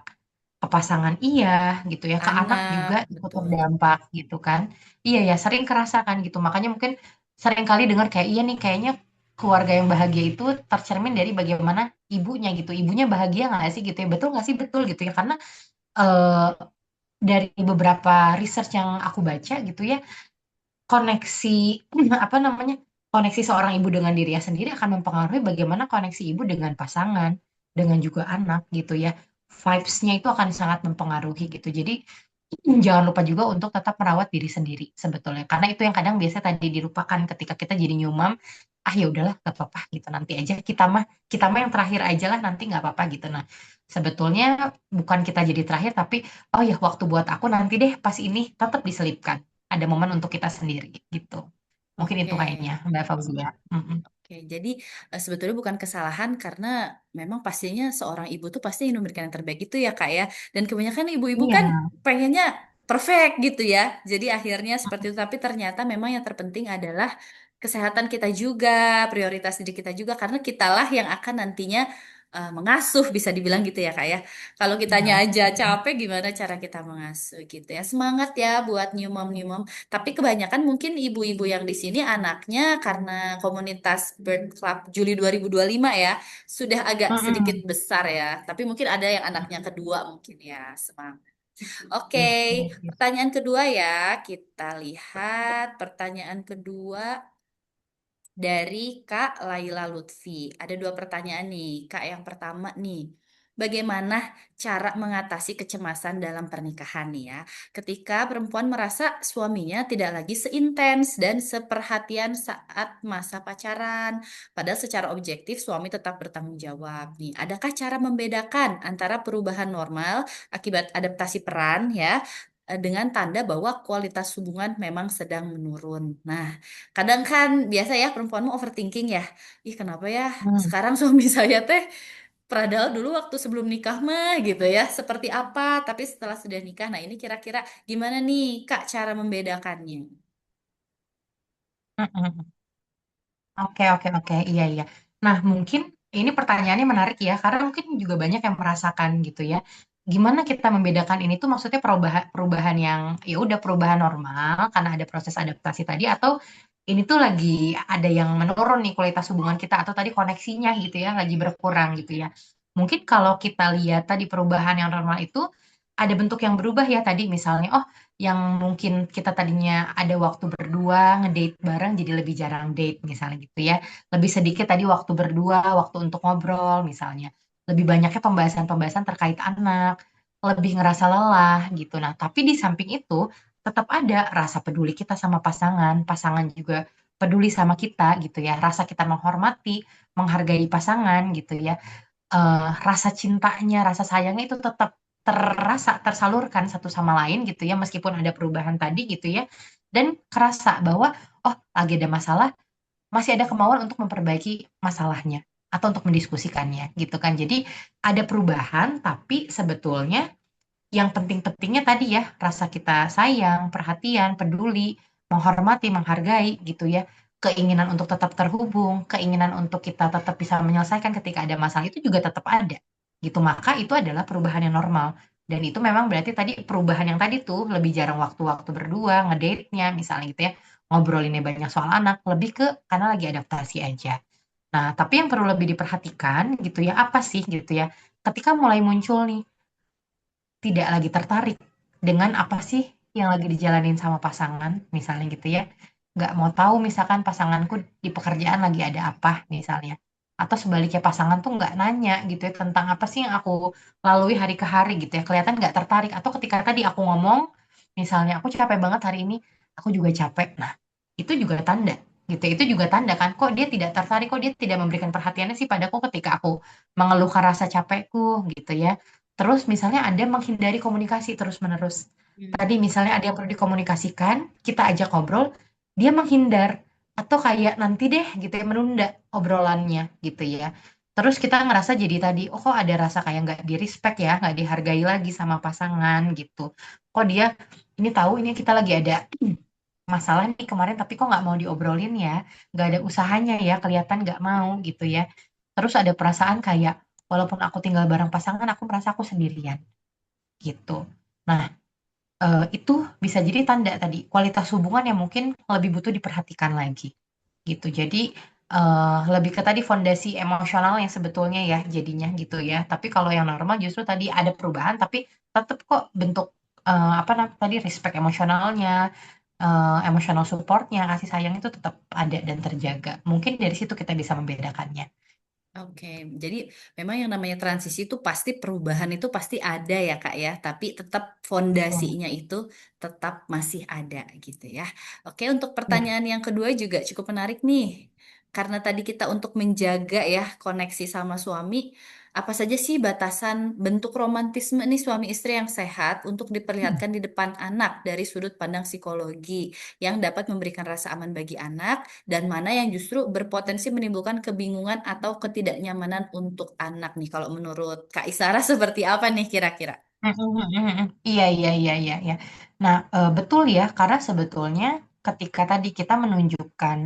Ke pasangan iya gitu ya, ke anak Anak, juga ikut betul. terdampak gitu kan. Iya ya, sering kerasakan gitu. Makanya mungkin sering kali dengar kayak iya nih kayaknya keluarga yang bahagia itu tercermin dari bagaimana ibunya gitu. Ibunya bahagia nggak sih gitu ya? Betul nggak sih? Betul gitu ya. Karena eh, dari beberapa research yang aku baca gitu ya, koneksi apa namanya, koneksi seorang ibu dengan dirinya sendiri akan mempengaruhi bagaimana koneksi ibu dengan pasangan, dengan juga anak gitu ya. Vibes-nya itu akan sangat mempengaruhi gitu. Jadi jangan lupa juga untuk tetap merawat diri sendiri sebetulnya. Karena itu yang kadang biasa tadi dilupakan ketika kita jadi nyumam. Ah ya udahlah, gak apa-apa gitu, nanti aja kita mah yang terakhir aja lah, nanti nggak apa-apa gitu. Nah, sebetulnya bukan kita jadi terakhir, tapi oh ya waktu buat aku nanti deh pas ini tetap diselipkan. Ada momen untuk kita sendiri gitu. Mungkin itu Oke. kayaknya Mbak Fauzia. Mm-mm. Oke, jadi sebetulnya bukan kesalahan karena memang pastinya seorang ibu tuh pasti ingin memberikan yang terbaik itu ya Kak ya. Dan kebanyakan ibu-ibu Iya. kan pengennya perfect gitu ya. Jadi akhirnya seperti itu. Tapi ternyata memang yang terpenting adalah kesehatan kita juga, prioritas diri kita juga. Karena kitalah yang akan nantinya mengasuh, bisa dibilang gitu ya Kak ya. Kalau kitanya Iya. aja capek, gimana cara kita mengasuh gitu ya. Semangat ya buat new mom tapi kebanyakan mungkin ibu-ibu yang di sini anaknya karena komunitas Bird Club Juli 2025 ya, sudah agak sedikit Mm-mm. besar ya. Tapi mungkin ada yang anaknya kedua mungkin ya, semangat. Oke, Yes, yes, yes. pertanyaan kedua ya. Kita lihat pertanyaan kedua dari Kak Laila Lutfi. Ada dua pertanyaan nih. Kak, yang pertama nih, bagaimana cara mengatasi kecemasan dalam pernikahan nih ya? Ketika perempuan merasa suaminya tidak lagi seintens dan seperhatian saat masa pacaran, padahal secara objektif suami tetap bertanggung jawab nih. Adakah cara membedakan antara perubahan normal akibat adaptasi peran ya? Dengan tanda bahwa kualitas hubungan memang sedang menurun. Nah, kadang kan biasa ya perempuan mau overthinking ya. Ih kenapa ya Hmm. sekarang suami saya teh padahal dulu waktu sebelum nikah mah gitu ya seperti apa. Tapi setelah sudah nikah, nah ini kira-kira gimana nih Kak cara membedakannya? Mm-mm. Oke, oke, oke. Iya, iya. Nah, mungkin ini pertanyaannya menarik ya, karena mungkin juga banyak yang merasakan gitu ya. Gimana kita membedakan ini tuh maksudnya perubahan perubahan yang ya udah perubahan normal karena ada proses adaptasi tadi, atau ini tuh lagi ada yang menurun nih kualitas hubungan kita, atau tadi koneksinya gitu ya lagi berkurang gitu ya. Mungkin kalau kita lihat tadi perubahan yang normal itu ada bentuk yang berubah ya tadi, misalnya oh yang mungkin kita tadinya ada waktu berdua ngedate bareng jadi lebih jarang date misalnya gitu ya. Lebih sedikit tadi waktu berdua, waktu untuk ngobrol misalnya. Lebih banyaknya pembahasan-pembahasan terkait anak, lebih ngerasa lelah gitu. Nah, tapi di samping itu tetap ada rasa peduli kita sama pasangan, pasangan juga peduli sama kita gitu ya. Rasa kita menghormati, menghargai pasangan gitu ya. Rasa cintanya, rasa sayangnya itu tetap terasa, tersalurkan satu sama lain gitu ya, meskipun ada perubahan tadi gitu ya. Dan kerasa bahwa, oh lagi ada masalah, masih ada kemauan untuk memperbaiki masalahnya. atau untuk mendiskusikannya gitu kan. Jadi ada perubahan, tapi sebetulnya yang penting-pentingnya tadi ya, rasa kita sayang, perhatian, peduli, menghormati, menghargai gitu ya. Keinginan untuk tetap terhubung, keinginan untuk kita tetap bisa menyelesaikan ketika ada masalah itu juga tetap ada. Gitu. Maka itu adalah perubahan yang normal. Dan itu memang berarti tadi perubahan yang tadi tuh lebih jarang waktu-waktu berdua, ngedate-nya misalnya gitu ya. Ngobrolinnya banyak soal anak, lebih ke karena lagi adaptasi aja. Nah, tapi yang perlu lebih diperhatikan gitu ya, apa sih gitu ya. Ketika mulai muncul nih tidak lagi tertarik dengan apa sih yang lagi dijalanin sama pasangan, misalnya gitu ya. Nggak mau tahu misalkan pasanganku di pekerjaan lagi ada apa, misalnya. Atau sebaliknya pasangan tuh nggak nanya gitu ya tentang apa sih yang aku lalui hari ke hari gitu ya. Kelihatan nggak tertarik. Atau ketika tadi aku ngomong, misalnya aku capek banget hari ini, aku juga capek. Nah, itu juga tanda gitu. Itu juga tanda kan, kok dia tidak tertarik, kok dia tidak memberikan perhatiannya sih padaku ketika aku mengeluhkan rasa capekku gitu ya. Terus misalnya ada menghindari komunikasi terus-menerus. Hmm. Tadi misalnya ada yang perlu dikomunikasikan, kita ajak ngobrol, dia menghindar. Atau kayak nanti deh gitu ya, menunda obrolannya gitu ya. Terus kita ngerasa jadi tadi, oh kok ada rasa kayak nggak di respect ya, nggak dihargai lagi sama pasangan gitu. Kok dia ini tahu ini kita lagi ada masalah nih kemarin tapi kok nggak mau diobrolin ya, nggak ada usahanya ya, kelihatan nggak mau gitu ya. Terus ada perasaan kayak walaupun aku tinggal bareng pasangan aku merasa aku sendirian gitu. Nah, itu bisa jadi tanda tadi kualitas hubungan yang mungkin lebih butuh diperhatikan lagi gitu. Jadi lebih ke tadi fondasi emosional yang sebetulnya ya jadinya gitu ya. Tapi kalau yang normal justru tadi ada perubahan tapi tetap kok bentuk apa namanya tadi respect emosionalnya, emotional supportnya, kasih sayang itu tetap ada dan terjaga. Mungkin dari situ kita bisa membedakannya. Oke, jadi memang yang namanya transisi itu pasti perubahan itu pasti ada ya Kak ya, tapi tetap Betul. fondasinya itu tetap masih ada gitu ya. Oke, untuk Ya. pertanyaan yang kedua juga cukup menarik nih. Karena tadi kita untuk menjaga ya koneksi sama suami, apa saja sih batasan bentuk romantisme nih suami istri yang sehat untuk diperlihatkan di depan anak dari sudut pandang psikologi yang dapat memberikan rasa aman bagi anak dan mana yang justru berpotensi menimbulkan kebingungan atau ketidaknyamanan untuk anak nih. Kalau menurut Kak Isara seperti apa nih kira-kira? Mhm, mhm, mhm. Iya, iya, iya, iya, iya. Nah, betul ya, karena sebetulnya ketika tadi kita menunjukkan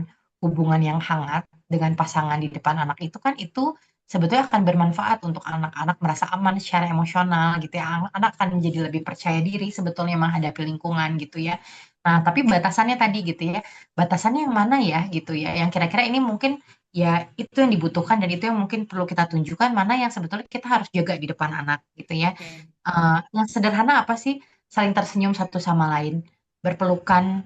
hubungan yang hangat dengan pasangan di depan anak itu kan itu sebetulnya akan bermanfaat untuk anak-anak merasa aman secara emosional gitu ya. Anak akan menjadi lebih percaya diri sebetulnya menghadapi lingkungan gitu ya. Nah, tapi batasannya tadi gitu ya. Batasannya yang mana ya gitu ya. Yang kira-kira ini mungkin ya itu yang dibutuhkan dan itu yang mungkin perlu kita tunjukkan mana yang sebetulnya kita harus jaga di depan anak gitu ya. Oke. Yang sederhana apa sih? Saling tersenyum satu sama lain, berpelukan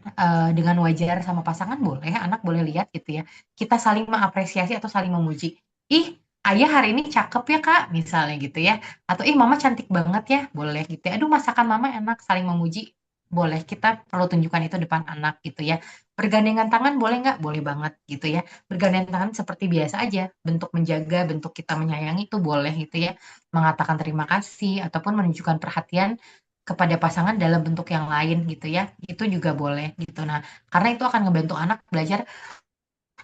dengan wajar sama pasangan boleh, anak boleh lihat gitu ya. Kita saling mengapresiasi atau saling memuji. Ih, ayah hari ini cakep ya kak, misalnya gitu ya. Atau ih mama cantik banget ya, boleh gitu ya. Aduh masakan mama enak, saling memuji. Boleh, kita perlu tunjukkan itu depan anak gitu ya. Bergandengan tangan boleh nggak? Boleh banget gitu ya. Bergandengan tangan seperti biasa aja, bentuk menjaga, bentuk kita menyayangi itu boleh gitu ya, mengatakan terima kasih ataupun menunjukkan perhatian kepada pasangan dalam bentuk yang lain gitu ya. Itu juga boleh gitu. Nah, karena itu akan ngebantu anak belajar,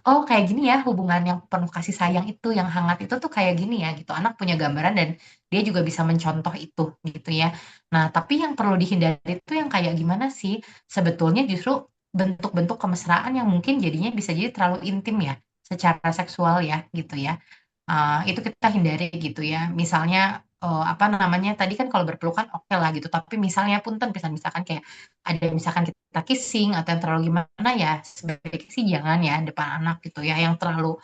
oh kayak gini ya hubungan yang penuh kasih sayang itu, yang hangat itu tuh kayak gini ya gitu. Anak punya gambaran dan dia juga bisa mencontoh itu gitu ya. Nah, tapi yang perlu dihindari itu yang kayak gimana sih? Sebetulnya justru bentuk-bentuk kemesraan yang mungkin jadinya bisa jadi terlalu intim ya secara seksual ya gitu ya. Itu kita hindari gitu ya. Misalnya apa namanya tadi kan kalau berpelukan oke lah gitu. Tapi misalnya punten misalkan kayak ada misalkan kita kissing atau yang terlalu gimana ya sebaiknya sih jangan ya depan anak gitu ya yang terlalu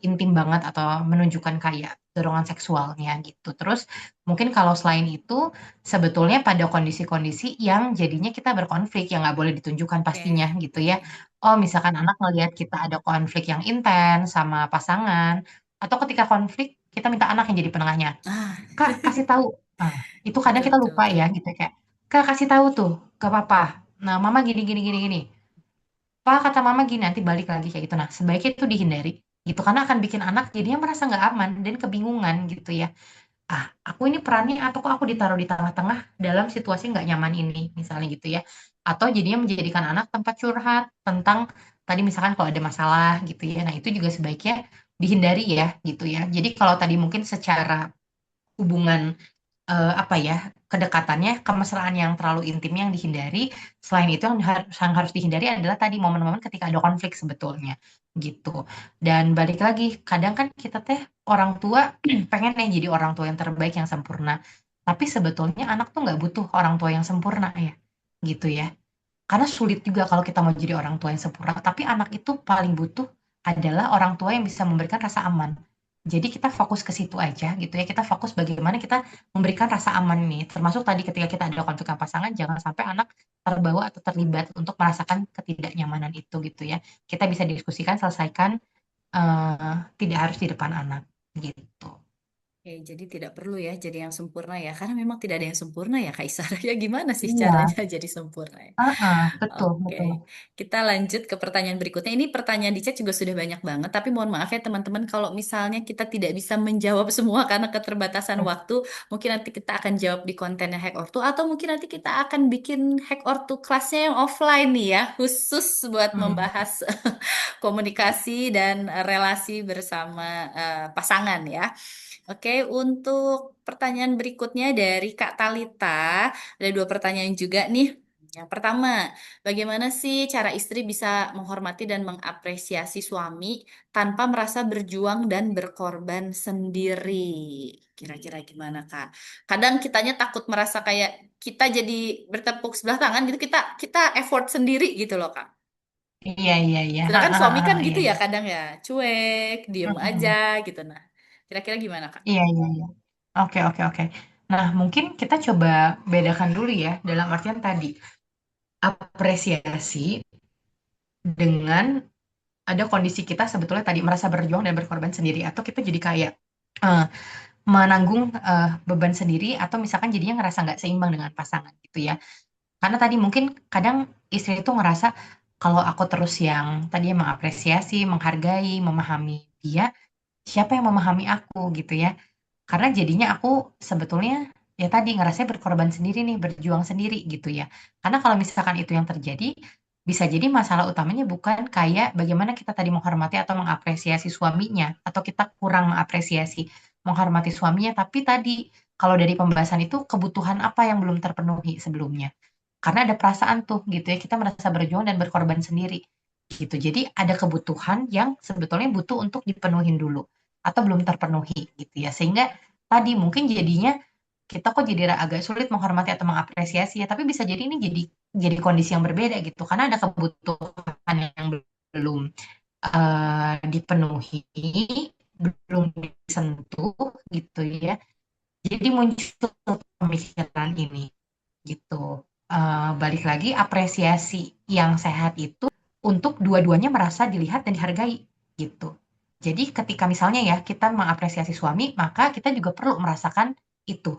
intim banget atau menunjukkan kayak dorongan seksualnya gitu. Terus mungkin kalau selain itu sebetulnya pada kondisi-kondisi yang jadinya kita berkonflik yang nggak boleh ditunjukkan pastinya Oke, gitu ya. oke. Oh misalkan anak ngelihat kita ada konflik yang intens sama pasangan atau ketika konflik kita minta anak yang jadi penengahnya. Ah, Kak kasih tahu. Nah, itu kadang betul kita betul lupa betul. ya gitu kayak Kak kasih tahu tuh gak apa-apa. Nah mama gini gini gini gini. Pak kata mama gini nanti balik lagi kayak gitu. Nah sebaiknya itu dihindari gitu karena akan bikin anak jadinya merasa nggak aman dan kebingungan gitu ya. Aku ini perannya apa kok aku ditaruh di tengah-tengah dalam situasi nggak nyaman ini misalnya gitu ya. Atau jadinya menjadikan anak tempat curhat tentang tadi misalkan kalau ada masalah gitu ya. Nah itu juga sebaiknya dihindari ya gitu ya. Jadi kalau tadi mungkin secara hubungan apa ya, kedekatannya, kemesraan yang terlalu intim yang dihindari. Selain itu yang harus dihindari adalah tadi momen-momen ketika ada konflik sebetulnya gitu. Dan balik lagi, kadang kan kita teh orang tua pengen nih jadi orang tua yang terbaik yang sempurna. Tapi sebetulnya anak tuh nggak butuh orang tua yang sempurna ya, gitu ya. Karena sulit juga kalau kita mau jadi orang tua yang sempurna, tapi anak itu paling butuh adalah orang tua yang bisa memberikan rasa aman. Jadi kita fokus ke situ aja gitu ya. Kita fokus bagaimana kita memberikan rasa aman nih. Termasuk tadi ketika kita ada konflik dengan pasangan, jangan sampai anak terbawa atau terlibat untuk merasakan ketidaknyamanan itu gitu ya. Kita bisa diskusikan, selesaikan, tidak harus di depan anak gitu. Oke, jadi tidak perlu ya jadi yang sempurna ya, karena memang tidak ada yang sempurna ya Kak Isara. Ya gimana sih Iya, caranya jadi sempurna ya? betul, Oke, betul. kita lanjut ke pertanyaan berikutnya. Ini pertanyaan di chat juga sudah banyak banget, tapi mohon maaf ya teman-teman kalau misalnya kita tidak bisa menjawab semua karena keterbatasan waktu, mungkin nanti kita akan jawab di kontennya Hack Ortu, atau mungkin nanti kita akan bikin Hack Ortu kelasnya yang offline nih ya, khusus buat Hmm. membahas komunikasi dan relasi bersama pasangan ya. Oke, untuk pertanyaan berikutnya dari Kak Talita, ada dua pertanyaan juga nih. Yang pertama, bagaimana sih cara istri bisa menghormati dan mengapresiasi suami tanpa merasa berjuang dan berkorban sendiri? Kira-kira gimana, Kak? Kadang kitanya takut merasa kayak kita jadi bertepuk sebelah tangan gitu, kita effort sendiri gitu loh, Kak. Iya, iya, iya. Sedangkan suami kan Iya, gitu ya iya. kadang ya, cuek, diem aja Mm-mm. gitu. Nah, kira-kira gimana, Kak? Iya, iya, iya. Oke, oke, oke. Nah, mungkin kita coba bedakan dulu ya, dalam artian tadi, apresiasi dengan ada kondisi kita sebetulnya tadi merasa berjuang dan berkorban sendiri, atau kita jadi kayak eh, menanggung beban sendiri, atau misalkan jadinya ngerasa nggak seimbang dengan pasangan gitu ya. Karena tadi mungkin kadang istri itu ngerasa kalau aku terus yang tadi mengapresiasi, menghargai, memahami dia, siapa yang memahami aku gitu ya. Karena jadinya aku sebetulnya ya tadi ngerasa berkorban sendiri nih, berjuang sendiri gitu ya. Karena kalau misalkan itu yang terjadi, bisa jadi masalah utamanya bukan kayak bagaimana kita tadi menghormati atau mengapresiasi suaminya, atau kita kurang mengapresiasi, menghormati suaminya, tapi tadi kalau dari pembahasan itu kebutuhan apa yang belum terpenuhi sebelumnya. Karena ada perasaan tuh gitu ya, kita merasa berjuang dan berkorban sendiri gitu. Jadi ada kebutuhan yang sebetulnya butuh untuk dipenuhin dulu atau belum terpenuhi gitu ya. Sehingga tadi mungkin jadinya kita kok jadi agak sulit menghormati atau mengapresiasi ya, tapi bisa jadi ini jadi kondisi yang berbeda gitu karena ada kebutuhan yang belum dipenuhi, belum disentuh gitu ya. Jadi muncul pemikiran ini gitu. Balik lagi apresiasi yang sehat itu untuk dua-duanya merasa dilihat dan dihargai gitu. Jadi ketika misalnya ya kita mengapresiasi suami, maka kita juga perlu merasakan itu.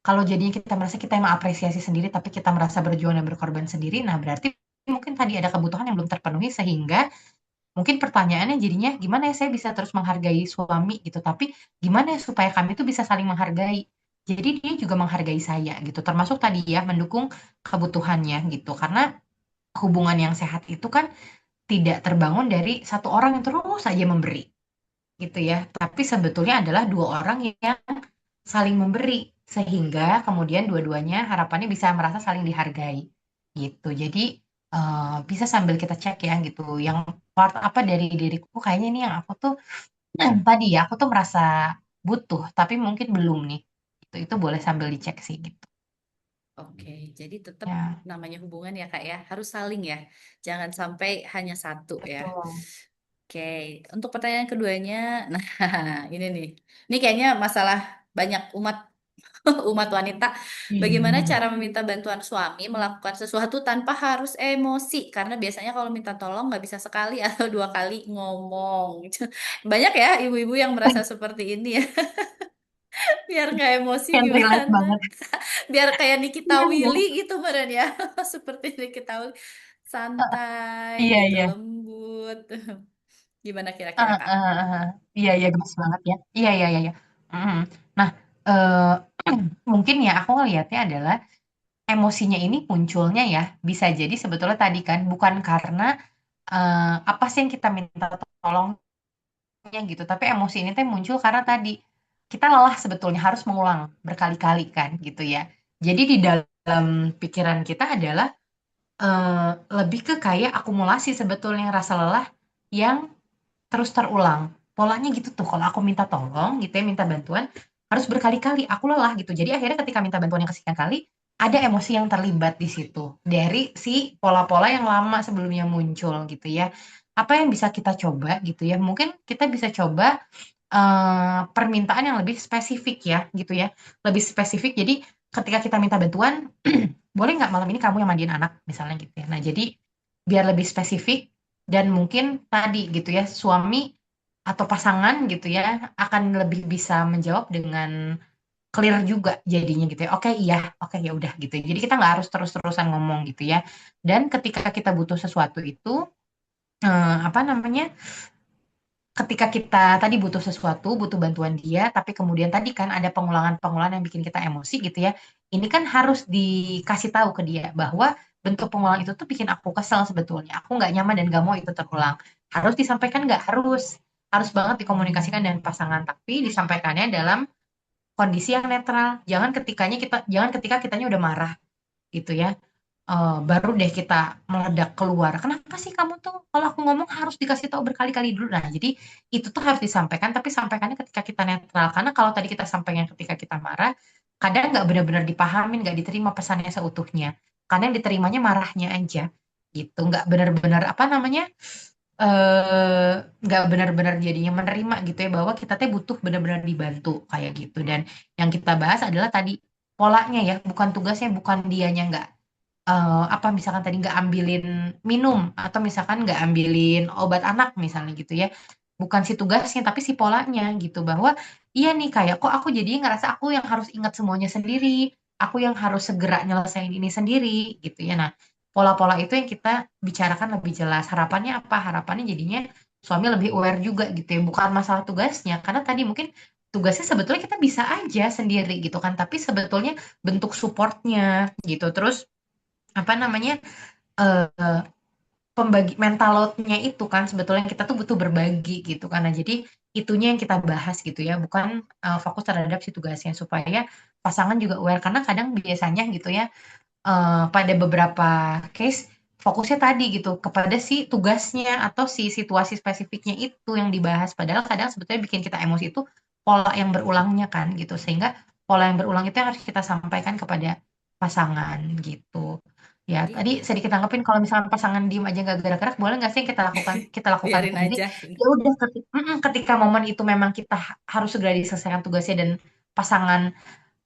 Kalau jadinya kita merasa kita yang mengapresiasi sendiri, tapi kita merasa berjuang dan berkorban sendiri, nah berarti mungkin tadi ada kebutuhan yang belum terpenuhi sehingga mungkin pertanyaannya jadinya gimana ya saya bisa terus menghargai suami gitu, tapi gimana ya supaya kami itu bisa saling menghargai. Jadi dia juga menghargai saya gitu, termasuk tadi ya mendukung kebutuhannya gitu. Karena hubungan yang sehat itu kan tidak terbangun dari satu orang yang terus saja memberi gitu ya, tapi sebetulnya adalah dua orang yang saling memberi sehingga kemudian dua-duanya harapannya bisa merasa saling dihargai gitu. Jadi bisa sambil kita cek ya gitu. Yang part apa dari diriku kayaknya ini yang aku tuh tadi ya aku tuh merasa butuh tapi mungkin belum nih. Itu boleh sambil dicek sih gitu. Oke, jadi tetap Ya, namanya hubungan ya Kak ya, harus saling ya. Jangan sampai hanya satu ya. betul. Oke, untuk pertanyaan keduanya, nah ini nih. Ini kayaknya masalah banyak umat umat wanita. Bagaimana Hmm. cara meminta bantuan suami melakukan sesuatu tanpa harus emosi? Karena biasanya kalau minta tolong nggak bisa sekali atau dua kali ngomong. Banyak ya ibu-ibu yang merasa seperti ini ya. Biar nggak emosi Yang relate gimana? banget. Biar kayak Nikita Iya, iya. Willy gitu meren ya. Seperti Nikita Willy. Santai Iya, gitu, iya. lembut. Gimana kira-kira Ah, Kak? ah, ah, ah. Iya, iya, gemes banget ya. Iya, iya, iya, iya. Mm. Nah, eh, mungkin ya aku ngelihatnya adalah emosinya ini munculnya ya bisa jadi sebetulnya tadi kan bukan karena apa sih yang kita minta tolong gitu. Tapi emosi ini teh muncul karena tadi kita lelah sebetulnya harus mengulang berkali-kali kan gitu ya. Jadi di dalam pikiran kita adalah lebih ke kayak akumulasi sebetulnya rasa lelah yang terus terulang. Polanya gitu tuh, kalau aku minta tolong gitu ya, minta bantuan, harus berkali-kali, aku lelah gitu. Jadi akhirnya ketika minta bantuan yang kesekian kali, ada emosi yang terlibat di situ. Dari si pola-pola yang lama sebelumnya muncul gitu ya. Apa yang bisa kita coba gitu ya? Mungkin kita bisa coba permintaan yang lebih spesifik ya gitu ya. Lebih spesifik, jadi ketika kita minta bantuan, boleh nggak malam ini kamu yang mandiin anak misalnya gitu ya. Nah jadi biar lebih spesifik dan mungkin tadi gitu ya suami atau pasangan gitu ya akan lebih bisa menjawab dengan clear juga jadinya gitu ya. Oke iya, oke ya udah gitu. Jadi kita nggak harus terus-terusan ngomong gitu ya. Dan ketika kita butuh sesuatu itu apa namanya? Ketika kita tadi butuh sesuatu, butuh bantuan dia, tapi kemudian tadi kan ada pengulangan-pengulangan yang bikin kita emosi gitu ya. Ini kan harus dikasih tahu ke dia bahwa bentuk pengulangan itu tuh bikin aku kesel sebetulnya. Aku nggak nyaman dan nggak mau itu terulang. Harus disampaikan nggak? Harus. Harus banget dikomunikasikan dengan pasangan, tapi disampaikannya dalam kondisi yang netral. Jangan ketika kitanya udah marah gitu ya. Baru deh kita meledak keluar. Kenapa sih kamu tuh kalau aku ngomong harus dikasih tahu berkali-kali dulu? Nah, jadi itu tuh harus disampaikan, tapi sampaikannya ketika kita netral. Karena kalau tadi kita sampaikan ketika kita marah, kadang nggak benar-benar dipahamin, nggak diterima pesannya seutuhnya. Karena yang diterimanya marahnya aja, gitu. Nggak benar-benar apa namanya, nggak benar-benar jadinya menerima gitu ya bahwa kita teh butuh benar-benar dibantu kayak gitu. Dan yang kita bahas adalah tadi polanya ya, bukan tugasnya, bukan dianya nggak apa misalkan tadi nggak ambilin minum atau misalkan nggak ambilin obat anak misalnya gitu ya bukan si tugasnya tapi si polanya gitu bahwa iya nih kayak kok aku jadi ngerasa aku yang harus ingat semuanya sendiri aku yang harus segera nyelesain ini sendiri gitu ya nah pola-pola itu yang kita bicarakan lebih jelas harapannya apa harapannya jadinya suami lebih aware juga gitu ya bukan masalah tugasnya karena tadi mungkin tugasnya sebetulnya kita bisa aja sendiri gitu kan tapi sebetulnya bentuk supportnya gitu terus apa namanya eh pembagi mental load-nya itu kan sebetulnya kita tuh butuh berbagi gitu karena jadi itunya yang kita bahas gitu ya bukan fokus terhadap si tugasnya supaya pasangan juga aware karena kadang biasanya gitu ya pada beberapa case fokusnya tadi gitu kepada si tugasnya atau si situasi spesifiknya itu yang dibahas padahal kadang sebetulnya bikin kita emosi itu pola yang berulangnya kan gitu sehingga pola yang berulang itu yang harus kita sampaikan kepada pasangan gitu. Ya, Jadi tadi sedikit tanggepin kalau misalnya pasangan diem aja nggak gerak-gerak, boleh nggak sih yang kita lakukan biarin sendiri? aja. Ya udah, ketika momen itu memang kita harus segera diselesaikan tugasnya dan pasangan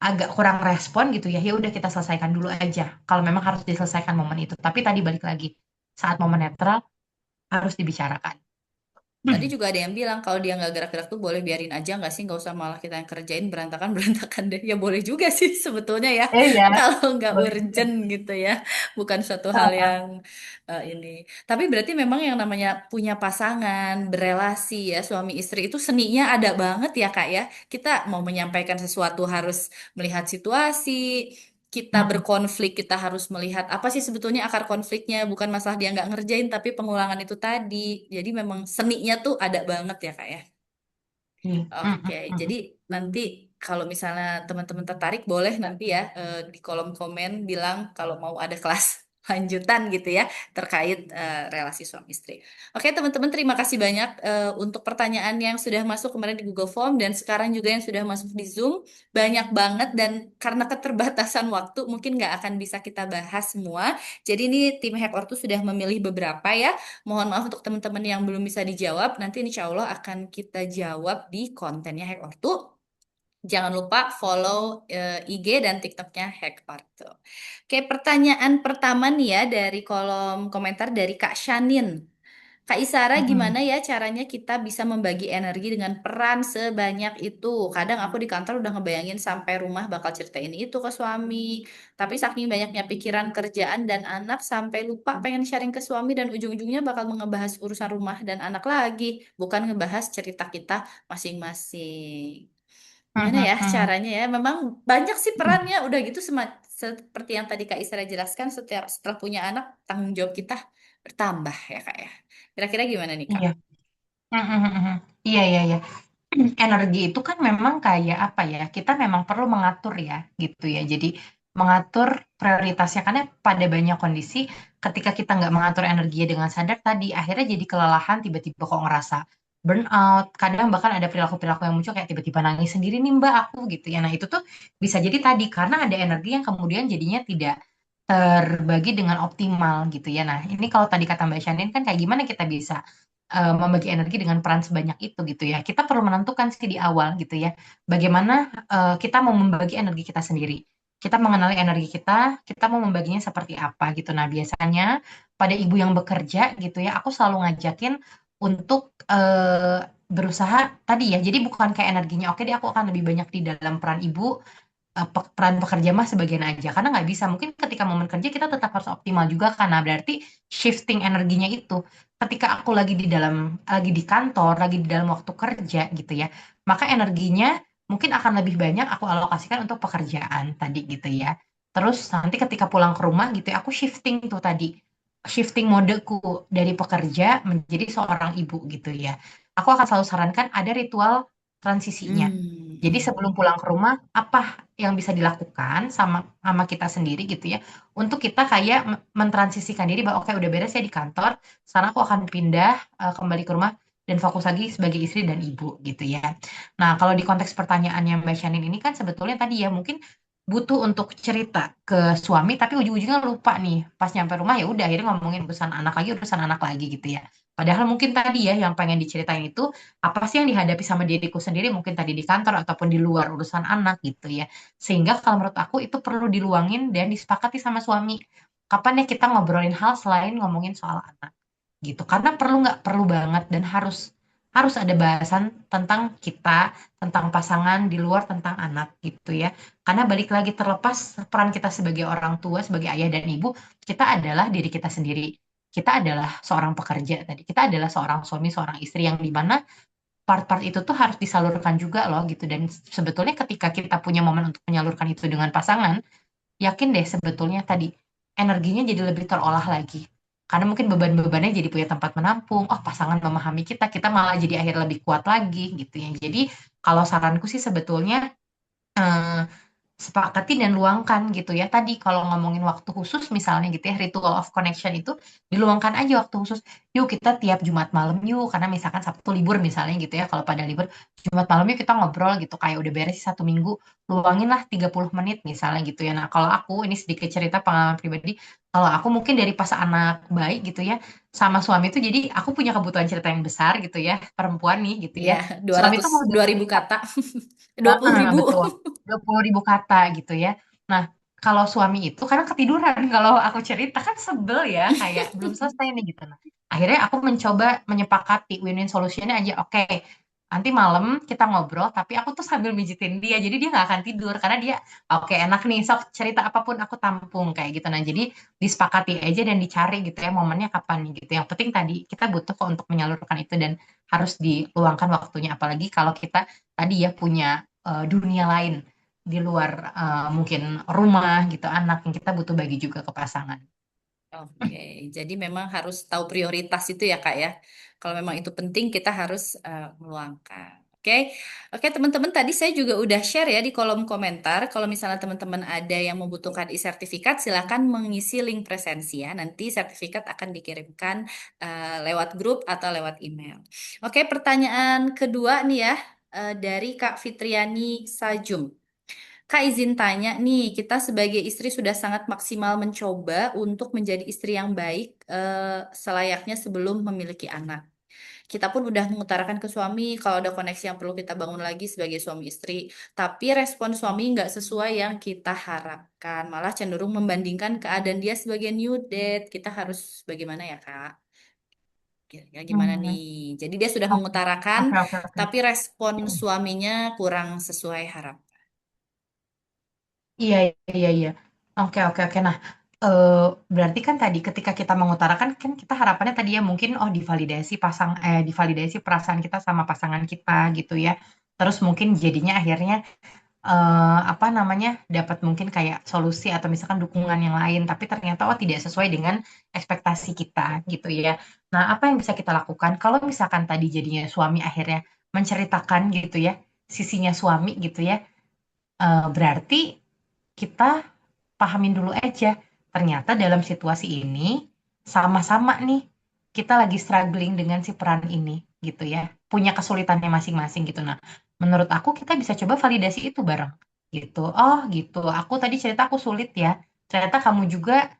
agak kurang respon gitu ya, ya udah kita selesaikan dulu aja. Kalau memang harus diselesaikan momen itu. Tapi tadi balik lagi, saat momen netral harus dibicarakan. Tadi juga ada yang bilang kalau dia nggak gerak-gerak tuh boleh biarin aja nggak sih, nggak usah malah kita yang kerjain berantakan berantakan deh. Ya boleh juga sih sebetulnya ya, Ya, kalau nggak boleh juga. urgent gitu ya, bukan suatu hal Ah, yang ini. Tapi berarti memang yang namanya punya pasangan, berelasi ya suami istri itu seninya ada banget ya Kak ya. Kita mau menyampaikan sesuatu harus melihat situasi. Kita mm, berkonflik, kita harus melihat apa sih sebetulnya akar konfliknya, bukan masalah dia nggak ngerjain, tapi pengulangan itu tadi. Jadi memang seninya tuh ada banget ya Kak ya. iya. Oke, jadi nanti kalau misalnya teman-teman tertarik, boleh nanti ya di kolom komen bilang kalau mau ada kelas lanjutan gitu ya terkait relasi suami istri. Oke, teman-teman terima kasih banyak untuk pertanyaan yang sudah masuk kemarin di Google Form dan sekarang juga yang sudah masuk di Zoom. Banyak banget dan karena keterbatasan waktu mungkin nggak akan bisa kita bahas semua. Jadi ini tim Hack Ortu sudah memilih beberapa ya. Mohon maaf untuk teman-teman yang belum bisa dijawab. Nanti insya Allah akan kita jawab di kontennya Hack Ortu. Jangan lupa follow IG dan TikToknya Hack Ortu. Oke, pertanyaan pertama nih ya dari kolom komentar dari Kak Shanin. Kak Isara, gimana Mm-mm. ya caranya kita bisa membagi energi dengan peran sebanyak itu? Kadang aku di kantor udah ngebayangin sampai rumah bakal ceritain itu ke suami. Tapi saking banyaknya pikiran kerjaan dan anak sampai lupa pengen sharing ke suami dan ujung-ujungnya bakal ngebahas urusan rumah dan anak lagi. Bukan ngebahas cerita kita masing-masing. Gimana ya Mm-mm. caranya ya? Memang banyak sih perannya. Udah gitu seperti yang tadi Kak Isra jelaskan, setelah punya anak, tanggung jawab kita bertambah ya Kak ya. Kira-kira gimana nih Kak? Iya. Mm-mm. Iya, iya, iya. Energi itu kan memang kayak apa ya? Kita memang perlu mengatur ya, gitu ya. Jadi mengatur prioritasnya karena pada banyak kondisi ketika kita nggak mengatur energinya dengan sadar tadi, akhirnya jadi kelelahan tiba-tiba kok ngerasa burnout. Kadang bahkan ada perilaku-perilaku yang muncul kayak tiba-tiba nangis sendiri nih Mbak aku gitu ya. Nah itu tuh bisa jadi tadi karena ada energi yang kemudian jadinya tidak terbagi dengan optimal gitu ya. Nah ini kalau tadi kata Mbak Shanin kan kayak gimana kita bisa membagi energi dengan peran sebanyak itu gitu ya. Kita perlu menentukan sih di awal gitu ya. Bagaimana kita mau membagi energi kita sendiri. Kita mengenali energi kita mau membaginya seperti apa gitu. Nah, biasanya pada ibu yang bekerja gitu ya, aku selalu ngajakin untuk berusaha tadi ya. Jadi bukan kayak energinya, oke deh aku akan lebih banyak di dalam peran ibu, peran pekerja mah sebagian aja karena nggak bisa mungkin ketika momen kerja kita tetap harus optimal juga karena berarti shifting energinya itu ketika aku lagi di kantor lagi di dalam waktu kerja gitu ya maka energinya mungkin akan lebih banyak aku alokasikan untuk pekerjaan tadi gitu ya terus nanti ketika pulang ke rumah gitu ya aku shifting tuh tadi shifting modeku dari pekerja menjadi seorang ibu gitu ya aku akan selalu sarankan ada ritual transisinya jadi Hmm. sebelum pulang ke rumah, apa yang bisa dilakukan sama sama kita sendiri gitu ya, untuk kita kayak mentransisikan diri bahwa oke udah beres ya di kantor, sekarang aku akan pindah kembali ke rumah dan fokus lagi sebagai istri dan ibu gitu ya. Nah, kalau di konteks pertanyaannya Mbak Shanin ini kan sebetulnya tadi ya mungkin butuh untuk cerita ke suami tapi ujung-ujungnya lupa nih pas nyampe rumah ya udah akhirnya ngomongin urusan anak lagi gitu ya. Padahal mungkin tadi ya yang pengen diceritain itu apa sih yang dihadapi sama diriku sendiri mungkin tadi di kantor ataupun di luar urusan anak gitu ya. Sehingga kalau menurut aku itu perlu diluangin dan disepakati sama suami. Kapan ya kita ngobrolin hal selain ngomongin soal anak gitu. Karena perlu nggak perlu banget dan harus harus ada bahasan tentang kita, tentang pasangan di luar tentang anak gitu ya. Karena balik lagi terlepas peran kita sebagai orang tua, sebagai ayah dan ibu, kita adalah diri kita sendiri. Kita adalah seorang pekerja tadi. Kita adalah seorang suami, seorang istri yang di mana part-part itu tuh harus disalurkan juga loh gitu dan sebetulnya ketika kita punya momen untuk menyalurkan itu dengan pasangan yakin deh sebetulnya tadi energinya jadi lebih terolah lagi karena mungkin beban-bebannya jadi punya tempat menampung oh pasangan memahami kita kita malah jadi akhirnya lebih kuat lagi gitu ya jadi kalau saranku sih sebetulnya eh, sepakati dan luangkan gitu ya. Tadi kalau ngomongin waktu khusus misalnya gitu ya, ritual of connection itu diluangkan aja waktu khusus. Yuk kita tiap Jumat malam yuk, karena misalkan Sabtu libur misalnya gitu ya, kalau pada libur Jumat malam yuk kita ngobrol gitu, kayak udah beres sih 1 minggu, luangin lah 30 menit misalnya gitu ya. Nah kalau aku, ini sedikit cerita pengalaman pribadi, kalau aku mungkin dari pas anak baik gitu ya, sama suami itu jadi aku punya kebutuhan cerita yang besar gitu ya, perempuan nih gitu Iya, ya. Suami tuh mau 2.000 dengerin kata. 20.000. betul. 20 ribu kata gitu ya. Nah, kalau suami itu karena ketiduran kalau aku cerita kan sebel ya kayak belum selesai nih gitu. Nah, akhirnya aku mencoba menyepakati win-win solutionnya aja. Oke, nanti malam kita ngobrol tapi aku tuh sambil mijitin dia. Jadi dia nggak akan tidur karena dia oke enak nih sok cerita apapun aku tampung kayak gitu. Nah, jadi disepakati aja dan dicari gitu ya momennya kapan nih gitu. Yang penting tadi kita butuh kok untuk menyalurkan itu dan harus diluangkan waktunya apalagi kalau kita tadi ya punya dunia lain di luar mungkin rumah gitu anak yang kita butuh bagi juga ke pasangan. Oke, jadi memang harus tahu prioritas itu ya Kak ya. Kalau memang itu penting kita harus meluangkan. Oke, oke teman-teman tadi saya juga udah share ya di kolom komentar. Kalau misalnya teman-teman ada yang membutuhkan e-sertifikat, silakan mengisi link presensi ya. Nanti sertifikat akan dikirimkan lewat grup atau lewat email. Oke, pertanyaan kedua nih ya dari Kak Fitriani Sajum. Kak izin tanya nih, kita sebagai istri sudah sangat maksimal mencoba untuk menjadi istri yang baik selayaknya sebelum memiliki anak. Kita pun udah mengutarakan ke suami kalau ada koneksi yang perlu kita bangun lagi sebagai suami istri. Tapi respon suami nggak sesuai yang kita harapkan. Malah cenderung membandingkan keadaan dia sebagai new date. Kita harus bagaimana ya, Kak? Kira-kira gimana nih? Hmm, Jadi dia sudah oke mengutarakan, oke oke oke. tapi respon suaminya kurang sesuai harapan. Iya iya iya. Oke oke oke. Nah, eh, berarti kan tadi ketika kita mengutarakan kan kita harapannya tadi ya mungkin oh divalidasi perasaan kita sama pasangan kita gitu ya. Terus mungkin jadinya akhirnya apa namanya dapat mungkin kayak solusi atau misalkan dukungan yang lain tapi ternyata oh tidak sesuai dengan ekspektasi kita gitu ya. Nah, apa yang bisa kita lakukan kalau misalkan tadi jadinya suami akhirnya menceritakan gitu ya, sisinya suami gitu ya, berarti kita pahamin dulu aja, ternyata dalam situasi ini sama-sama nih kita lagi struggling dengan si peran ini gitu ya, punya kesulitannya masing-masing gitu. Nah, menurut aku kita bisa coba validasi itu bareng gitu. Oh gitu, aku tadi cerita aku sulit ya, ternyata kamu juga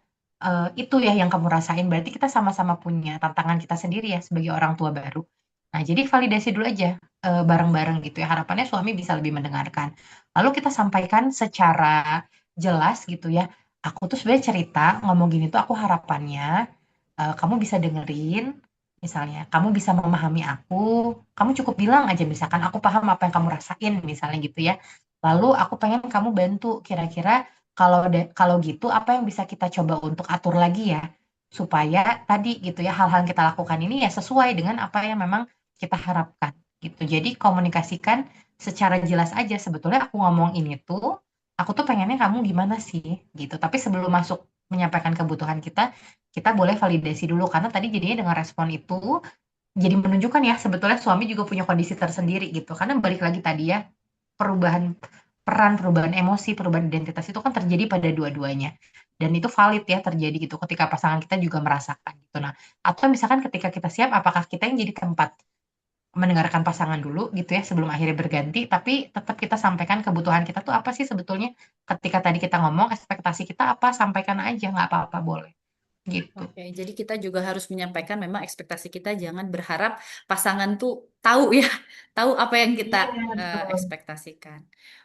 itu ya yang kamu rasain. Berarti kita sama-sama punya tantangan kita sendiri ya sebagai orang tua baru. Nah, jadi validasi dulu aja bareng-bareng gitu ya. Harapannya suami bisa lebih mendengarkan. Lalu kita sampaikan secara jelas gitu ya. Aku tuh sebenarnya cerita ngomong gini tuh aku harapannya kamu bisa dengerin, misalnya kamu bisa memahami aku, kamu cukup bilang aja misalkan aku paham apa yang kamu rasain misalnya gitu ya. Lalu aku pengen kamu bantu kira-kira kalau gitu apa yang bisa kita coba untuk atur lagi ya supaya tadi gitu ya hal-hal yang kita lakukan ini ya sesuai dengan apa yang memang kita harapkan gitu. Jadi komunikasikan secara jelas aja sebetulnya aku ngomong ini tuh aku tuh pengennya kamu gimana sih gitu. Tapi sebelum masuk menyampaikan kebutuhan kita, kita boleh validasi dulu karena tadi jadinya dengan respon itu jadi menunjukkan ya sebetulnya suami juga punya kondisi tersendiri gitu. Karena balik lagi tadi ya perubahan peran, perubahan emosi, perubahan identitas itu kan terjadi pada dua-duanya. Dan itu valid ya terjadi gitu ketika pasangan kita juga merasakan gitu. Nah, atau misalkan ketika kita siap, apakah kita yang jadi tempat mendengarkan pasangan dulu gitu ya sebelum akhirnya berganti, tapi tetap kita sampaikan kebutuhan kita tuh apa sih sebetulnya ketika tadi kita ngomong ekspektasi kita apa, sampaikan aja nggak apa-apa boleh gitu. Oke, jadi kita juga harus menyampaikan memang ekspektasi kita jangan berharap pasangan tuh tahu ya, tahu apa yang kita Iya, betul. ekspektasikan.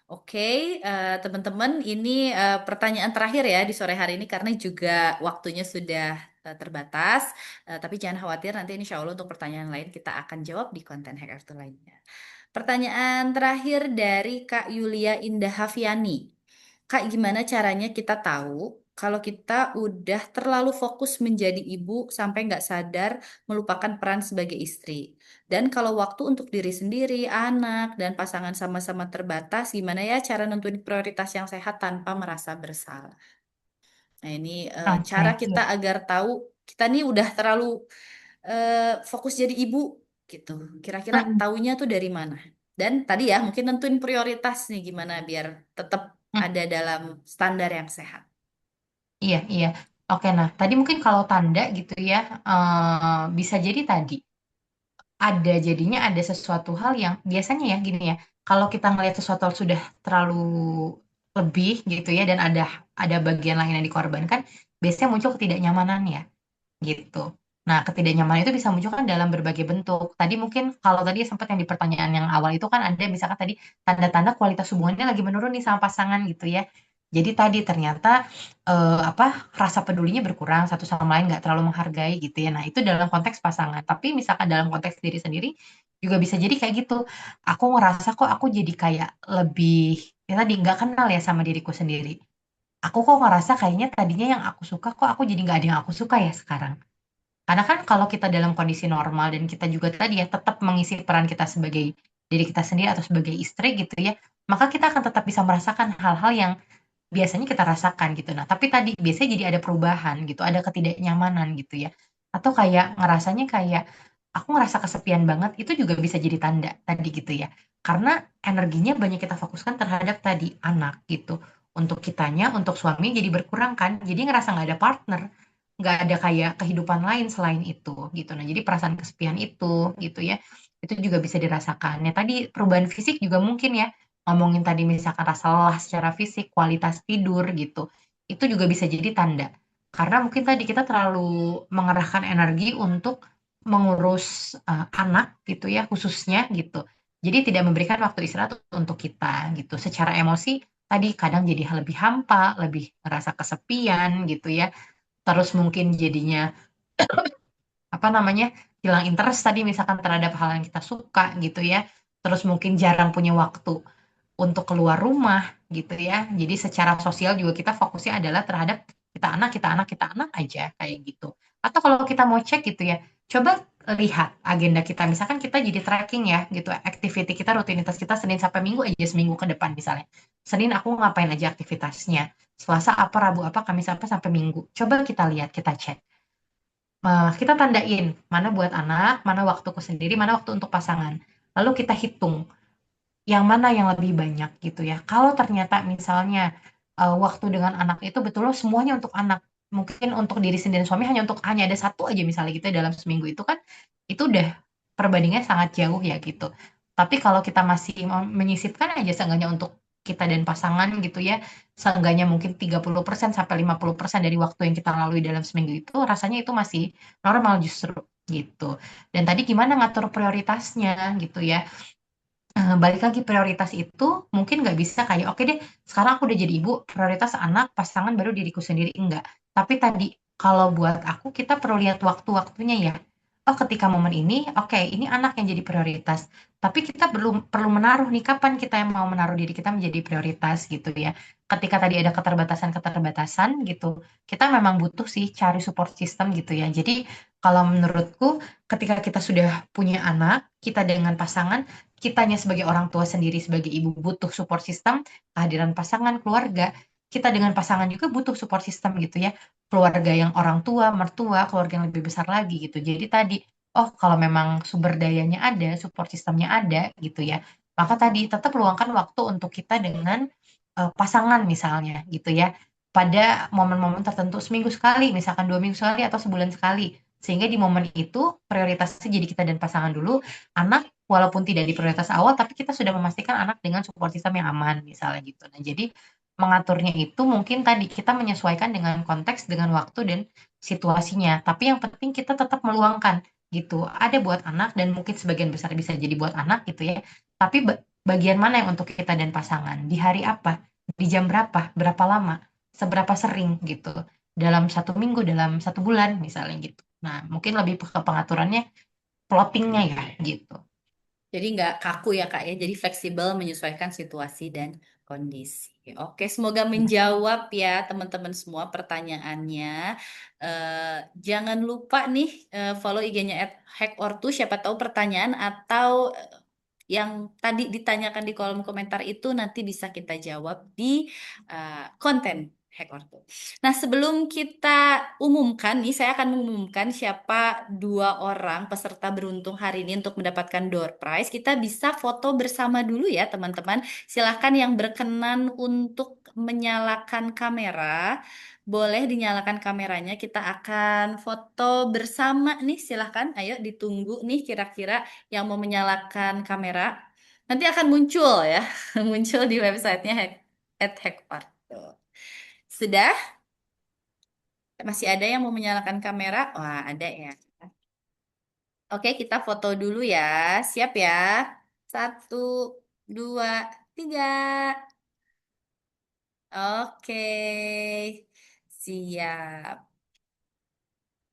Oke, teman-teman, ini pertanyaan terakhir ya di sore hari ini karena juga waktunya sudah terbatas. Tapi jangan khawatir, nanti insya Allah untuk pertanyaan lain kita akan jawab di konten Hack After lainnya. Pertanyaan terakhir dari Kak Yulia Indah Hafiani. Kak, gimana caranya kita tahu kalau kita udah terlalu fokus menjadi ibu sampai nggak sadar melupakan peran sebagai istri? Dan kalau waktu untuk diri sendiri, anak, dan pasangan sama-sama terbatas, gimana ya cara nentuin prioritas yang sehat tanpa merasa bersalah? Nah, ini Oke, cara kita iya. agar tahu kita nih udah terlalu fokus jadi ibu gitu. Kira-kira Mm, taunya tuh dari mana? Dan tadi ya mungkin nentuin prioritas nih gimana biar tetap mm, ada dalam standar yang sehat. iya, iya. Oke, nah tadi mungkin kalau tanda gitu ya, bisa jadi tadi ada jadinya ada sesuatu hal yang biasanya ya gini ya, kalau kita ngelihat sesuatu sudah terlalu lebih gitu ya dan ada bagian lain yang dikorbankan, biasanya muncul ketidaknyamanan ya gitu. Nah, ketidaknyamanan itu bisa muncul kan dalam berbagai bentuk. Tadi mungkin kalau tadi sempat yang di pertanyaan yang awal itu kan ada misalkan tadi tanda-tanda kualitas hubungannya lagi menurun nih sama pasangan gitu ya. Jadi tadi ternyata apa rasa pedulinya berkurang satu sama lain nggak terlalu menghargai gitu ya. Nah, itu dalam konteks pasangan. Tapi misalkan dalam konteks diri sendiri juga bisa jadi kayak gitu. Aku ngerasa kok aku jadi kayak lebih ya tadi nggak kenal ya sama diriku sendiri. Aku kok ngerasa kayaknya tadinya yang aku suka kok aku jadi nggak ada yang aku suka ya sekarang. Karena kan kalau kita dalam kondisi normal dan kita juga tadi ya tetap mengisi peran kita sebagai diri kita sendiri atau sebagai istri gitu ya, maka kita akan tetap bisa merasakan hal-hal yang biasanya kita rasakan gitu. Nah, tapi tadi biasanya jadi ada perubahan gitu, ada ketidaknyamanan gitu ya. Atau kayak ngerasanya kayak aku ngerasa kesepian banget, itu juga bisa jadi tanda tadi gitu ya. Karena energinya banyak kita fokuskan terhadap tadi anak gitu. Untuk kitanya, untuk suami jadi berkurang kan. Jadi ngerasa nggak ada partner, nggak ada kayak kehidupan lain selain itu gitu. Nah, jadi perasaan kesepian itu gitu ya. Itu juga bisa dirasakan. Ya tadi perubahan fisik juga mungkin ya ngomongin tadi misalkan rasa lelah secara fisik, kualitas tidur gitu, itu juga bisa jadi tanda. Karena mungkin tadi kita terlalu mengerahkan energi untuk mengurus anak gitu ya, khususnya gitu. Jadi tidak memberikan waktu istirahat untuk kita gitu. Secara emosi tadi kadang jadi lebih hampa, lebih ngerasa kesepian gitu ya. Terus mungkin jadinya apa namanya hilang interest tadi misalkan terhadap hal yang kita suka gitu ya. Terus mungkin jarang punya waktu untuk keluar rumah gitu ya. Jadi secara sosial juga kita fokusnya adalah terhadap kita anak, kita anak, kita anak aja kayak gitu. Atau kalau kita mau cek gitu ya, coba lihat agenda kita. Misalkan kita jadi tracking ya gitu, activity kita, rutinitas kita Senin sampai Minggu aja seminggu ke depan misalnya. Senin aku ngapain aja aktivitasnya. Selasa apa, Rabu apa, Kamis apa sampai Minggu. Coba kita lihat, kita cek. Kita tandain mana buat anak, mana waktuku sendiri, mana waktu untuk pasangan. Lalu kita hitung yang mana yang lebih banyak gitu ya. Kalau ternyata misalnya waktu dengan anak itu betul semuanya untuk anak, mungkin untuk diri sendiri dan suami hanya ada satu aja misalnya gitu ya dalam seminggu itu kan, itu udah perbandingannya sangat jauh ya gitu. Tapi kalau kita masih mau menyisipkan aja seenggaknya untuk kita dan pasangan gitu ya, seenggaknya mungkin 30% sampai 50% dari waktu yang kita lalui dalam seminggu itu, rasanya itu masih normal justru gitu. Dan tadi gimana ngatur prioritasnya gitu ya. Balik lagi prioritas itu mungkin nggak bisa kayak oke deh sekarang aku udah jadi ibu prioritas anak pasangan baru diriku sendiri enggak, tapi tadi kalau buat aku kita perlu lihat waktu-waktunya ya. Oh ketika momen ini oke ini anak yang jadi prioritas, tapi kita belum perlu menaruh nih kapan kita yang mau menaruh diri kita menjadi prioritas gitu ya. Ketika tadi ada keterbatasan-keterbatasan gitu kita memang butuh sih cari support system gitu ya. Jadi kalau menurutku ketika kita sudah punya anak kita dengan pasangan, kitanya sebagai orang tua sendiri sebagai ibu butuh support system, kehadiran pasangan, keluarga, kita dengan pasangan juga butuh support system gitu ya. Keluarga yang orang tua, mertua, keluarga yang lebih besar lagi gitu. Jadi tadi, oh kalau memang sumber dayanya ada, support systemnya ada gitu ya, maka tadi tetap luangkan waktu untuk kita dengan pasangan misalnya gitu ya. Pada momen-momen tertentu seminggu sekali, misalkan 2 minggu sekali atau sebulan sekali. Sehingga di momen itu prioritasnya jadi kita dan pasangan dulu, anak walaupun tidak di prioritas awal, tapi kita sudah memastikan anak dengan support system yang aman, misalnya gitu. Nah, jadi mengaturnya itu mungkin tadi kita menyesuaikan dengan konteks, dengan waktu dan situasinya. Tapi yang penting kita tetap meluangkan gitu. Ada buat anak dan mungkin sebagian besar bisa jadi buat anak gitu ya. Tapi bagian mana yang untuk kita dan pasangan? Di hari apa? Di jam berapa? Berapa lama? Seberapa sering gitu? Dalam 1 minggu, dalam 1 bulan misalnya gitu. Nah, mungkin lebih ke pengaturannya, plottingnya ya gitu. Jadi nggak kaku ya Kak ya, jadi fleksibel menyesuaikan situasi dan kondisi. Oke, semoga menjawab ya teman-teman semua pertanyaannya. Jangan lupa nih follow IG-nya @hackortu, siapa tahu pertanyaan atau yang tadi ditanyakan di kolom komentar itu nanti bisa kita jawab di konten Hack Ortu. Nah, sebelum kita umumkan nih, saya akan mengumumkan siapa 2 orang peserta beruntung hari ini untuk mendapatkan door prize. Kita bisa foto bersama dulu ya, teman-teman. Silahkan yang berkenan untuk menyalakan kamera, boleh dinyalakan kameranya. Kita akan foto bersama nih, silahkan. Ayo ditunggu nih kira-kira yang mau menyalakan kamera. Nanti akan muncul ya, muncul di websitenya @hackpart. Sudah? Masih ada yang mau menyalakan kamera? Wah, ada ya. Oke, kita foto dulu ya. Siap ya? 1, 2, 3. Oke, siap.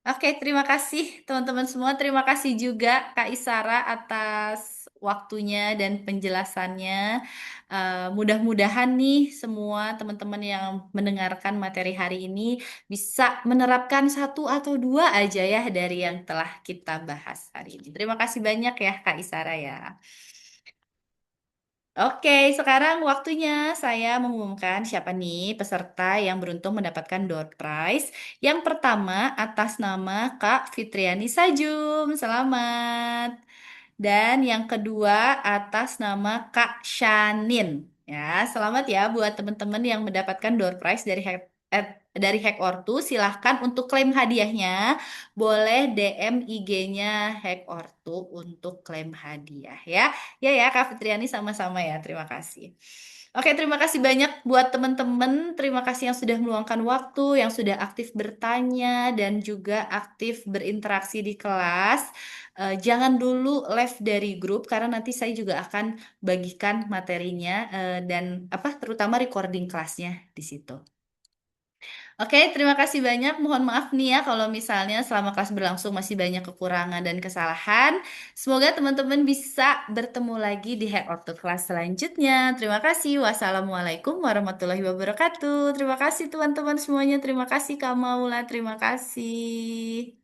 Oke, terima kasih teman-teman semua. Terima kasih juga Kak Isara atas waktunya dan penjelasannya. Mudah-mudahan nih semua teman-teman yang mendengarkan materi hari ini bisa menerapkan satu atau dua aja ya dari yang telah kita bahas hari ini. Terima kasih banyak ya Kak Isara ya. Oke, sekarang waktunya saya mengumumkan siapa nih peserta yang beruntung mendapatkan door prize. Yang pertama atas nama Kak Fitriani Sajum, selamat. Dan yang kedua atas nama Kak Shanin. Ya, selamat ya buat teman-teman yang mendapatkan door prize dari Hack Ortu. Silahkan untuk klaim hadiahnya. Boleh DM IG-nya Hack Ortu untuk klaim hadiah ya. Ya ya Kak Fitriani sama-sama ya. Terima kasih. Oke, terima kasih banyak buat teman-teman. Terima kasih yang sudah meluangkan waktu, yang sudah aktif bertanya dan juga aktif berinteraksi di kelas. Jangan dulu left dari grup karena nanti saya juga akan bagikan materinya dan apa terutama recording kelasnya di situ. Oke, terima kasih banyak. Mohon maaf nih ya kalau misalnya selama kelas berlangsung masih banyak kekurangan dan kesalahan. Semoga teman-teman bisa bertemu lagi di Hack Orto kelas selanjutnya. Terima kasih. Wassalamualaikum warahmatullahi wabarakatuh. Terima kasih teman-teman semuanya. Terima kasih Kak Maula. Terima kasih.